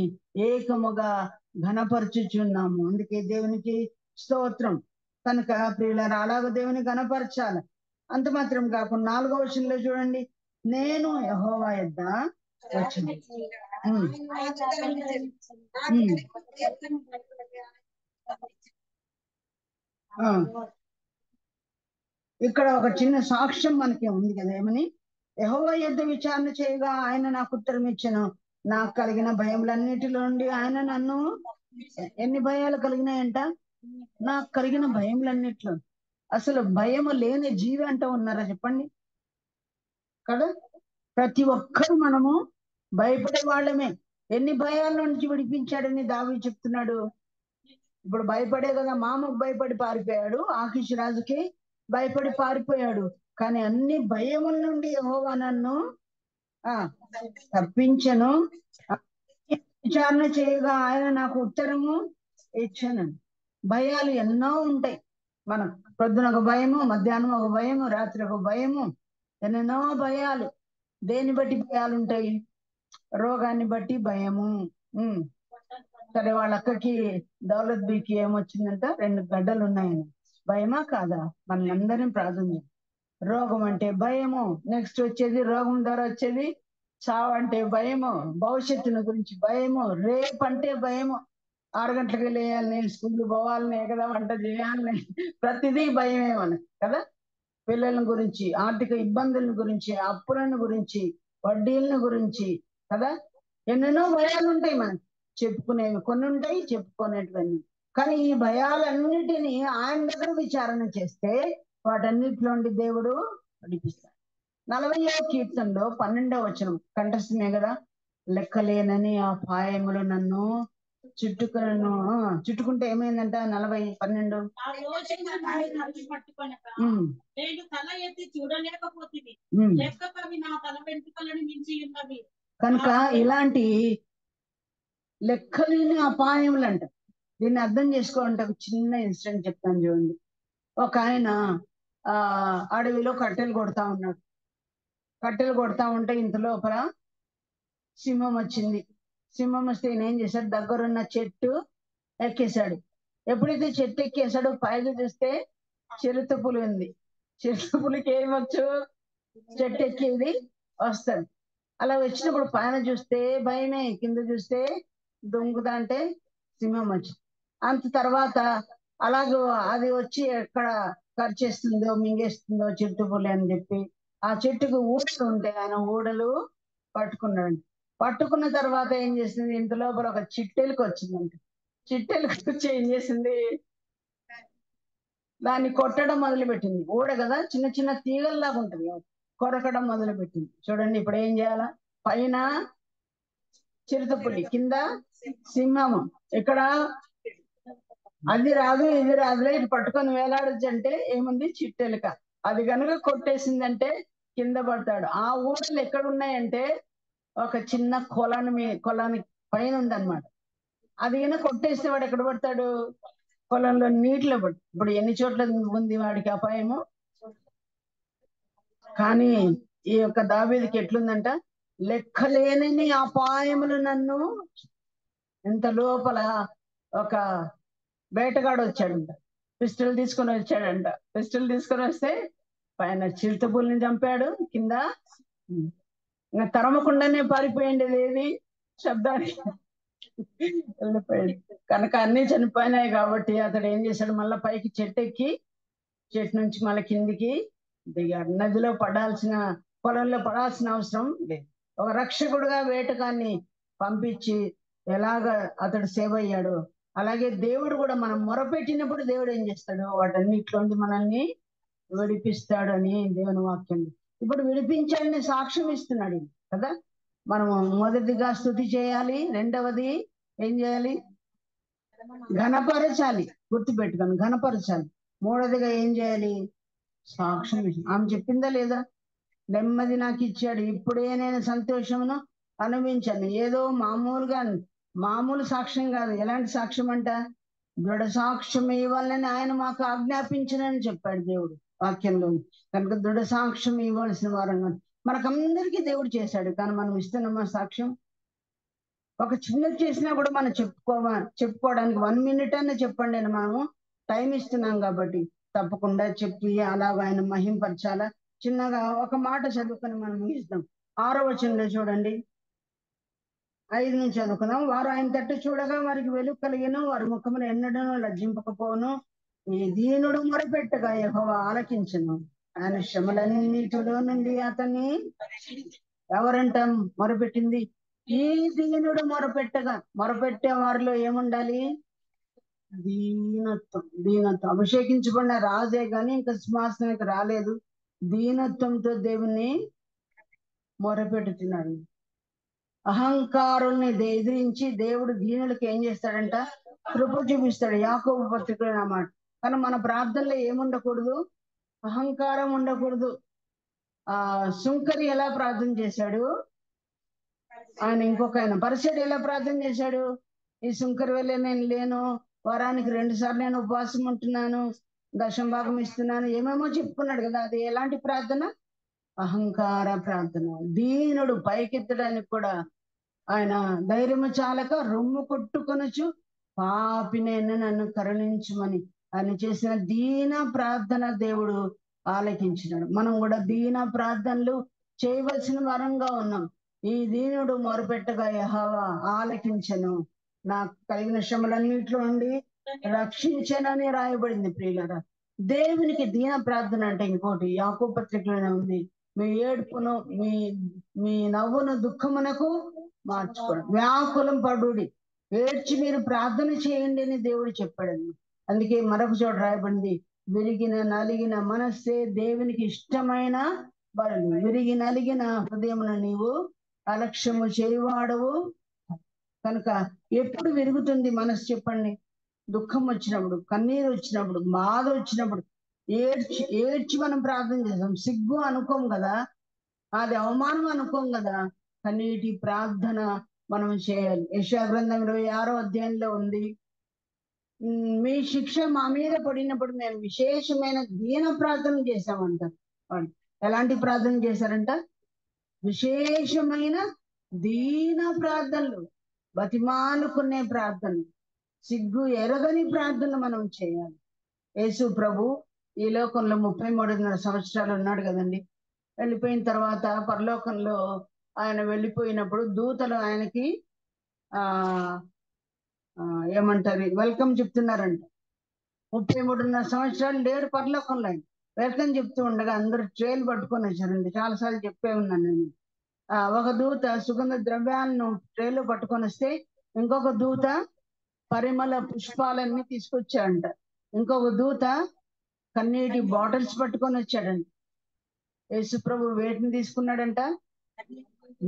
ఏకముగా ఘనపరచుచున్నాము. అందుకే దేవునికి స్తోత్రం. కనుక ప్రియులారా అలాగ దేవుని ఘనపరచాలి. అంత మాత్రం కాకుండా 4వ వచనంలో చూడండి, నేను యెహోవా యొద్ద వచ్చాను. ఇక్కడ ఒక చిన్న సాక్ష్యం మనకి ఉంది కదా, ఏమని? యెహోవా యొద్ద విచారణ చేయగా ఆయన నాకు ఉత్తరం ఇచ్చెను. నాకు కలిగిన భయములన్నిటిలో నుండి ఆయన నన్ను, ఎన్ని భయాలు కలిగినాయంట? నాకు కలిగిన భయములన్నిట్లో. అసలు భయము లేని జీవి అంటూ ఉన్నారా చెప్పండి కదా? ప్రతి ఒక్కరు మనము భయపడే వాళ్ళమే. ఎన్ని భయాల నుంచి విడిపించాడని దావీదు చెప్తున్నాడు. ఇప్పుడు భయపడే కదా, మామకు భయపడి పారిపోయాడు, ఆకీషు రాజుకి భయపడి పారిపోయాడు. కానీ అన్ని భయముల నుండి యెహోవా నన్ను తప్పించెను. విచారణ చేయగా ఆయన నాకు ఉత్తరము ఇచ్చాను. భయాలు ఎన్నో ఉంటాయి మనం. పొద్దున ఒక భయము, మధ్యాహ్నం ఒక భయము, రాత్రి ఒక భయము, ఎన్నెన్నో భయాలు. దేని బట్టి భయాలు ఉంటాయి? రోగాన్ని బట్టి భయము. సరే, వాళ్ళ అక్కకి దౌలత్ బీకి ఏమొచ్చిందంట? 2 గడ్డలు ఉన్నాయని. భయమా కాదా? మనందరం ప్రార్థన చేయాలి. రోగం అంటే భయము, నెక్స్ట్ వచ్చేది రోగం ద్వారా వచ్చేది చావు అంటే భయము, భవిష్యత్తును గురించి భయము, రేపు అంటే భయము, 6 గంటలకు లేయాలని, స్కూల్ పోవాలని, కదా వంట చేయాలని, ప్రతిదీ భయమే మనకు కదా. పిల్లల గురించి, ఆర్థిక ఇబ్బందుల గురించి, అప్పులను గురించి, వడ్డీలను గురించి కదా, ఎన్నెన్నో భయాలు ఉంటాయి మనకి. చెప్పుకునేవి కొన్ని ఉంటాయి, చెప్పుకునేటివన్నీ. కానీ ఈ భయాలన్నిటినీ ఆయన దగ్గర విచారణ చేస్తే వాటన్నిటిలో నుండి దేవుడు నడిపిస్తాడు. 40వ కీర్తనలో 12వ వచనం కంఠస్థమే కదా, లెక్కలేనని ఆ పాయములు నన్ను చుట్టుకుంటే ఏమైందంట? 40:12 నేను తల ఎత్తి చూడలేకపోతుంది. లెక్కపవి నా తల వెంట్రుకలను మించి ఉన్నవి. కనుక ఇలాంటి లెక్కలేని అపాయములు అంట. దీన్ని అర్థం చేసుకోవాలంటే ఒక చిన్న ఇన్సిడెంట్ చెప్తాను చూడండి. ఒక ఆయన అడవిలో కట్టెలు కొడతా ఉన్నాడు. కట్టెలు కొడతా ఉంటే ఇంత లోపల సింహం వచ్చింది. సింహం వస్తే ఈయన ఏం చేశాడు? దగ్గరున్న చెట్టు ఎక్కేశాడు. ఎప్పుడైతే చెట్టు ఎక్కేశాడో పైకి చూస్తే చిరుతపులి ఉంది. చిరుతపులికి ఏమొచ్చు? చెట్టు ఎక్కేది వస్తుంది. అలా వచ్చినప్పుడు పైన చూస్తే భయమే, కింద చూస్తే దొంగదా అంటే సింహం వచ్చింది. అంత తర్వాత అలాగో అది వచ్చి ఎక్కడ ఖర్చేస్తుందో, మింగేస్తుందో చిరుతపులి అని చెప్పి ఆ చెట్టుకు ఊడలు ఉంటే ఆయన ఊడలు పట్టుకున్నాడు. పట్టుకున్న తర్వాత ఏం చేసింది? ఇంత లోపల ఒక చిట్టెలకు వచ్చిందంట. చిట్టెలకు వచ్చి ఏం చేసింది? దాన్ని కొట్టడం మొదలుపెట్టింది. ఊడ కదా, చిన్న చిన్న తీగల్లాగా ఉంటుంది, కొరకడం మొదలుపెట్టింది. చూడండి ఇప్పుడు ఏం చేయాలా? పైన చిరుతపులి, కింద సింహము. ఇక్కడ అది రాదు ఇది రాదులే, ఇది పట్టుకొని వేలాడచ్చు అంటే ఏముంది? చిట్టెలుక. అది కనుక కొట్టేసిందంటే కింద పడతాడు. ఆ ఊడలు ఎక్కడున్నాయంటే ఒక చిన్న కొలానికి పైన ఉందన్నమాట. అది కనుక కొట్టేస్తే వాడు ఎక్కడ పడతాడు? పొలంలో నీటిలో పడు. ఇప్పుడు ఎన్ని చోట్ల ఉంది వాడికి అపాయము. కానీ ఈ యొక్క దావీదుకి ఎట్లుందంట? లెక్కలేని అపాయములు నన్ను. ఇంత లోపల ఒక వేటగాడు వచ్చాడంట, పిస్టల్ తీసుకొని వచ్చాడంట. పిస్టల్ తీసుకొని వస్తే పైన చిరుతపుల్ని చంపాడు, కింద ఇంకా తరమకుండానే పారిపోయింది. ఏది శబ్దానికి వెళ్ళిపోయాడు. కనుక అన్ని చనిపోయినాయి కాబట్టి అతడు ఏం చేశాడు? మళ్ళీ పైకి చెట్టు ఎక్కి చెట్టు నుంచి మళ్ళీ కిందికి దిగాడు. నదిలో పడాల్సిన, పొలంలో పడాల్సిన అవసరం లేదు. ఒక రక్షకుడుగా వేటగాన్ని పంపించి ఎలాగ అతడు సేవ అయ్యాడు, అలాగే దేవుడు కూడా మనం మొరపెట్టినప్పుడు దేవుడు ఏం చేస్తాడు? వాటన్నిటిలోండి మనల్ని విడిపిస్తాడు అని దేవుని వాక్యం. ఇప్పుడు విడిపించాలని సాక్ష్యం ఇస్తున్నాడు కదా. మనము మొదటిగా స్తుతి చేయాలి, రెండవది ఏం చేయాలి? ఘనపరచాలి. గుర్తుపెట్టుకొని ఘనపరచాలి. మూడవదిగా ఏం చేయాలి? సాక్ష్యం. ఆమె చెప్పిందా లేదా? నెమ్మది నాకు ఇచ్చాడు, ఇప్పుడే నేను సంతోషమును అనుభవించాను. ఏదో మామూలుగా మామూలు సాక్ష్యం కాదు. ఎలాంటి సాక్ష్యం అంట? దృఢ సాక్ష్యం ఇవ్వాలని ఆయన మాకు ఆజ్ఞాపించనని చెప్పాడు దేవుడు వాక్యంలో. కనుక దృఢ సాక్ష్యం ఇవ్వాల్సిన వారంగా మనకందరికీ దేవుడు చేశాడు. కానీ మనం ఇస్తున్నామా సాక్ష్యం? ఒక చిన్నది చేసినా కూడా మనం చెప్పుకోవడానికి 1 minute అన్న చెప్పండి అని మనము టైం ఇస్తున్నాం కాబట్టి తప్పకుండా చెప్పి అలాగ ఆయన మహింపరచాలా. చిన్నగా ఒక మాట చదువుకొని మనం ముగిస్తాం. 6వ వచనంలో చూడండి, 5 నుంచి చదువుకుందాం. వారు ఆయన తట్టు చూడగా వారికి వెలుగు కలిగిన వారి ముఖమును ఎన్నడను లజ్జింపకపోను. ఈ దీనుడు మొరపెట్టగా యెహోవా ఆలకించును. ఆయన శ్రమలన్నిటిలో నుండి అతన్ని ఎవరంట మొరపెట్టింది? ఈ దీనుడు మొరపెట్టే వారిలో ఏముండాలి? దీనత్వం. అభిషేకించబడిన రాజే గాని ఇంకా సింహాసనానికి రాలేదు. దీనత్వంతో దేవుణ్ణి మొరపెట్టుతున్నాడు. అహంకారుల్ని ఎదిరించి దేవుడు దీనులకి ఏం చేస్తాడంట? కృప చూపిస్తాడు. యాకోబు పత్రికలో అన్నమాట. కానీ మన ప్రార్థనలో ఏముండకూడదు? అహంకారం ఉండకూడదు. సుంకరి ఎలా ప్రార్థన చేశాడు? ఇంకొక ఆయన పరిసెడు ఎలా ప్రార్థన చేశాడు? ఈ సుంకరి వల్ల నేను లేను, వారానికి 2 సార్లు నేను ఉపవాసం ఉంటున్నాను, దశమ భాగం ఇస్తున్నాను, ఏమేమో చెప్పుకున్నాడు కదా. అది ఎలాంటి ప్రార్థన? అహంకార ప్రార్థన. దీనుడు పైకెత్తడానికి కూడా ఆయన ధైర్యము చాలక రొమ్ము కొట్టుకొనొచ్చు పాపినైనా నన్ను కరుణించమని ఆయన చేసిన దీన ప్రార్థన దేవుడు ఆలకించినాడు. మనం కూడా దీన ప్రార్థనలు చేయవలసిన వారంగా ఉన్నాం. ఈ దీనుడు మొరపెట్టగా యెహోవా ఆలకించెను, నాకు కలిగిన శ్రమలన్నింటిలో నుండి రక్షించనని రాయబడింది. ప్రియులారా, దేవునికి దీన ప్రార్థన అంటే ఇంకోటి యాకోబు పత్రికలోనే ఉంది. మీ ఏడుపును మీ నవ్వును దుఃఖమునకు మార్చుకోండి, వ్యాకులం పడుడి, ఏడ్చి మీరు ప్రార్థన చేయండి అని దేవుడు చెప్పాడండి. అందుకే మరొక చోట రాయబడింది, విరిగిన నలిగిన మనస్సే దేవునికి ఇష్టమైన బలులు. విరిగి నలిగిన హృదయమున నీవు అలక్ష్యము చేయవాడవు. కనుక ఎప్పుడు విరుగుతుంది మనసు చెప్పండి? దుఃఖం వచ్చినప్పుడు, కన్నీరు వచ్చినప్పుడు, బాధ వచ్చినప్పుడు ఏడ్చి మనం ప్రార్థన చేస్తాం. సిగ్గు అనుకోం కదా, అది అవమానం అనుకోం కదా. కన్నీటి ప్రార్థన మనం చేయాలి. యెషయా గ్రంథం 26వ అధ్యాయంలో ఉంది, మీ శిక్ష మా మీద పడినప్పుడు మేము విశేషమైన దీన ప్రార్థన చేశామంటారు. వాళ్ళు ఎలాంటి ప్రార్థన చేశారంట? విశేషమైన దీన ప్రార్థనలు, బతిమాలుకునే ప్రార్థనలు, సిగ్గు ఎరగని ప్రార్థనలు మనం చేయాలి. యేసు ప్రభు ఈ లోకంలో 33.5 సంవత్సరాలు ఉన్నాడు కదండి. వెళ్ళిపోయిన తర్వాత పరలోకంలో ఆయన వెళ్ళిపోయినప్పుడు దూతలు ఆయనకి ఏమంటారు, వెల్కమ్ చెప్తున్నారంట. 33.5 సంవత్సరాలు లేడు పరలోకంలో. ఆయన వెల్కమ్ చెప్తూ ఉండగా అందరూ ట్రేలు పట్టుకొని వచ్చారండి. చాలాసార్లు చెప్పే ఉన్నాను నేను. ఒక దూత సుగంధ ద్రవ్యాలను ట్రేలో పట్టుకొని వస్తే, ఇంకొక దూత పరిమళ పుష్పాలన్నీ తీసుకొచ్చాడంట. ఇంకొక దూత కన్నీటి బాటిల్స్ పట్టుకొని వచ్చాడంట. యేసు ప్రభు వేటిని తీసుకున్నాడంట?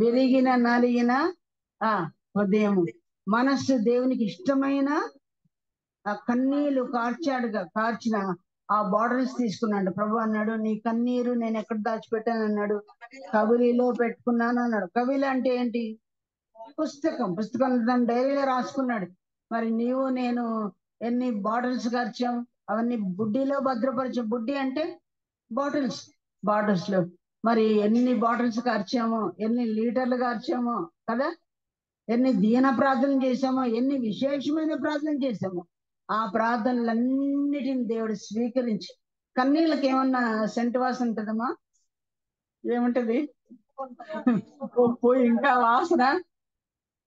విరిగిన నలిగిన హృదయము, మనస్సు దేవునికి ఇష్టమైన కన్నీళ్లు కార్చిన ఆ బాటిల్స్ తీసుకున్నాడు. ప్రభు అన్నాడు, నీ కన్నీరు నేను ఎక్కడ దాచిపెట్టాను అన్నాడు? కవిలిలో పెట్టుకున్నాను అన్నాడు. కవిలి అంటే ఏంటి? పుస్తకం డైరీలో రాసుకున్నాడు. మరి నీవు నేను ఎన్ని బాటిల్స్ కార్చాం? అవన్నీ బుడ్డిలో భద్రపరిచాం. బుడ్డి అంటే బాటిల్స్ లో మరి ఎన్ని బాటిల్స్ కార్చామో, ఎన్ని లీటర్లు కార్చామో కదా, ఎన్ని దీన ప్రార్థన చేశామో, ఎన్ని విశేషమైన ప్రార్థన చేశామో. ఆ ప్రార్థనలన్నిటిని దేవుడు స్వీకరించి, కన్నీళ్ళకి ఏమన్నా సెంటు వాసన ఉంటుందమ్మా? ఏముంటది? పోయి ఇంకా వాసన,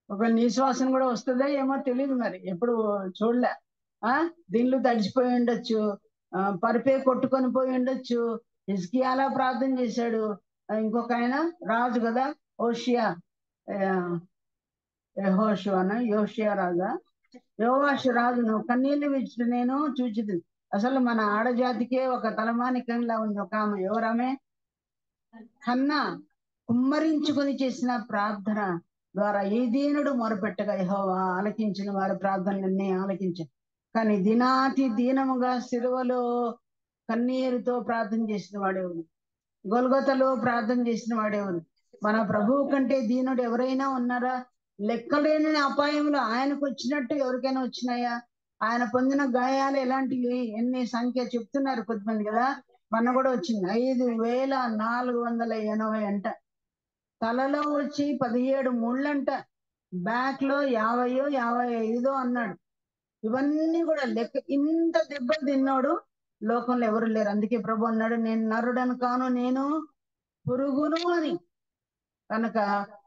ఒక నిశ్వాసన కూడా వస్తుందా ఏమో తెలియదు. మరి ఎప్పుడు చూడలే. దీనిలో తడిచిపోయి ఉండొచ్చు, పరిపే కొట్టుకొని పోయి ఉండొచ్చు. హిజ్కియాలా ప్రార్థన చేశాడు. ఇంకొక ఆయన రాజు కదా, యోషియా రాజా, యోవాషు రాజును కన్నీళ్లు విడిచి నేను చూచిది. అసలు మన ఆడజాతికే ఒక తలమానికంలా ఉంది ఒక ఆమె. ఎవరామె? హన్నా. కుమ్మరించుకొని చేసిన ప్రార్థన ద్వారా ఈ దీనుడు మొరపెట్టగా యెహోవా ఆలకించిన వారి ప్రార్థనలన్నీ ఆలకించారు. కానీ దినాతి దీనముగా సిలువలో కన్నీరుతో ప్రార్థన చేసిన వాడేవాడు, గొల్గొతలో ప్రార్థన చేసిన వాడేవాడు. మన ప్రభువు కంటే దీనుడు ఎవరైనా ఉన్నారా? లెక్కలేని అపాయములు ఆయనకు వచ్చినట్టు ఎవరికైనా వచ్చినాయా? ఆయన పొందిన గాయాలు ఎలాంటివి, ఎన్ని సంఖ్య చెప్తున్నారు కొద్దిమంది కదా. మొన్న కూడా వచ్చింది 5480 అంట. తలలో వచ్చి 17 ముళ్ళంట. బ్యాక్ లో 50 55 అన్నాడు. ఇవన్నీ కూడా లెక్క. ఇంత దెబ్బలు తిన్నాడు, లోకంలో ఎవరు లేరు. అందుకే ప్రభు అన్నాడు, నేను నరుడను కాను, నేను పురుగును అని. కనుక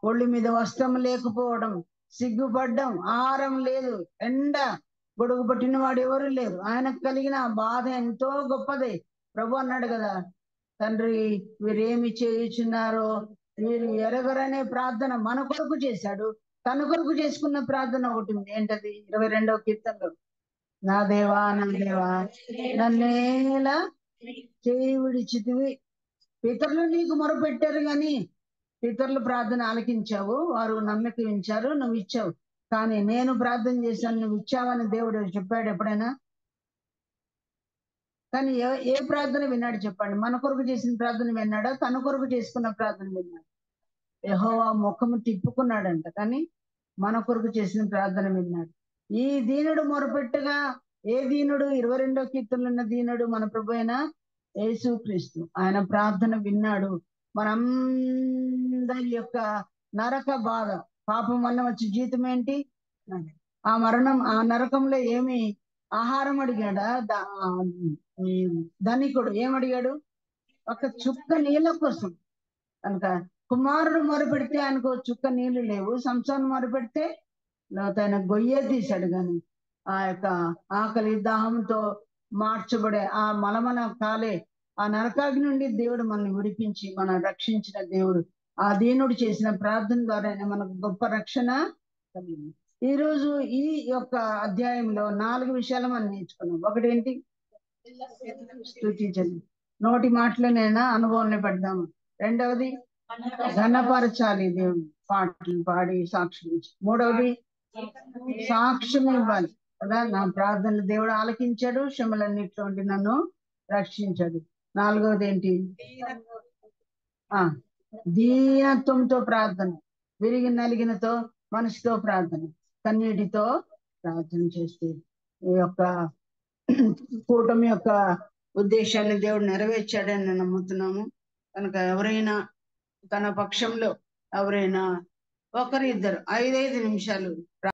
ఒళ్ళు మీద వస్త్రం లేకపోవడం, సిగ్గుపడ్డం, ఆహారం లేదు, ఎండ గొడుగు పట్టిన వాడు ఎవరు లేరు. ఆయనకు కలిగిన బాధ ఎంతో గొప్పది. ప్రభు అన్నాడు కదా, తండ్రి వీరేమి చేయుచున్నారో వీరు ఎరగరనే ప్రార్థన మన కొరకు చేశాడు. తన కొరకు చేసుకున్న ప్రార్థన ఒకటి ఉంది. ఏంటది? 22వ కీర్తనలో, నా దేవా నన్నేలా చేయి విడిచితివి. పితరులు నీకు మొరపెట్టారు గాని, పితరులు ప్రార్థన ఆలకించావు, వారు నమ్మక ఉంచారు, నువ్వు ఇచ్చావు. కానీ నేను ప్రార్థన చేశాను, నువ్వు ఇచ్చావని దేవుడు చెప్పాడు ఎప్పుడైనా? కానీ ఏ ప్రార్థన విన్నాడు చెప్పండి? మన కొరకు చేసిన ప్రార్థన విన్నాడా? తన కొరకు చేసుకున్న ప్రార్థన విన్నాడు. యెహోవా ముఖము తిప్పుకున్నాడంట, కానీ మన కొరకు చేసిన ప్రార్థన విన్నాడు. ఈ దీనుడు మొరపెట్టగా, ఏ దీనుడు? 22వ కీర్తనలో ఉన్న దీనుడు మన ప్రభు అయిన యేసుక్రీస్తు. ఆయన ప్రార్థన విన్నాడు. మనందరి యొక్క నరక బాధ, పాపం వల్ల వచ్చే జీతం ఏంటి? ఆ మరణం. ఆ నరకంలో ఏమి ఆహారం అడిగాడా? ధనికుడు ఏమడిగాడు? ఒక చుక్క నీళ్ళ కోసం. కనుక కుమారుడు మొరపెడితే ఆయనకు చుక్క నీళ్లు లేవు. సంసారం మొరపెడితే లోతైన గొయ్యే తీశాడు. కానీ ఆ యొక్క ఆకలి దాహంతో మార్చబడే ఆ మలమల కాలే ఆ నరకాగ్ని నుండి దేవుడు మనల్ని విడిపించి మనం రక్షించిన దేవుడు. ఆ దీనుడు చేసిన ప్రార్థన ద్వారా మనకు గొప్ప రక్షణ కలిగింది. ఈ రోజు ఈ యొక్క అధ్యాయంలో 4 విషయాలు మనం నేర్చుకున్నాం. ఒకటి ఏంటి? స్తుతించండి, నోటి మాటలనైనా అనుభవంలో పెడదాము. రెండవది, ఘనపరచాలి దేవుని, పాటలు పాడి సాక్ష్యం ఇచ్చి. మూడవది, సాక్ష్యం ఇవ్వాలి కదా, నా ప్రార్థనలు దేవుడు ఆలకించాడు, శ్రమలన్నిట్లో ఉండి నన్ను రక్షించాడు. నాలుగవది ఏంటి? దీనత్వంతో ప్రార్థన, విరిగి నలిగినతో మనసుతో ప్రార్థన, కన్నీటితో ప్రార్థన చేస్తే ఈ యొక్క కూటమి యొక్క ఉద్దేశాన్ని దేవుడు నెరవేర్చాడని నేను నమ్ముతున్నాము. కనుక ఎవరైనా తన పక్షంలో ఎవరైనా ఒకరిద్దరు 5 నిమిషాలు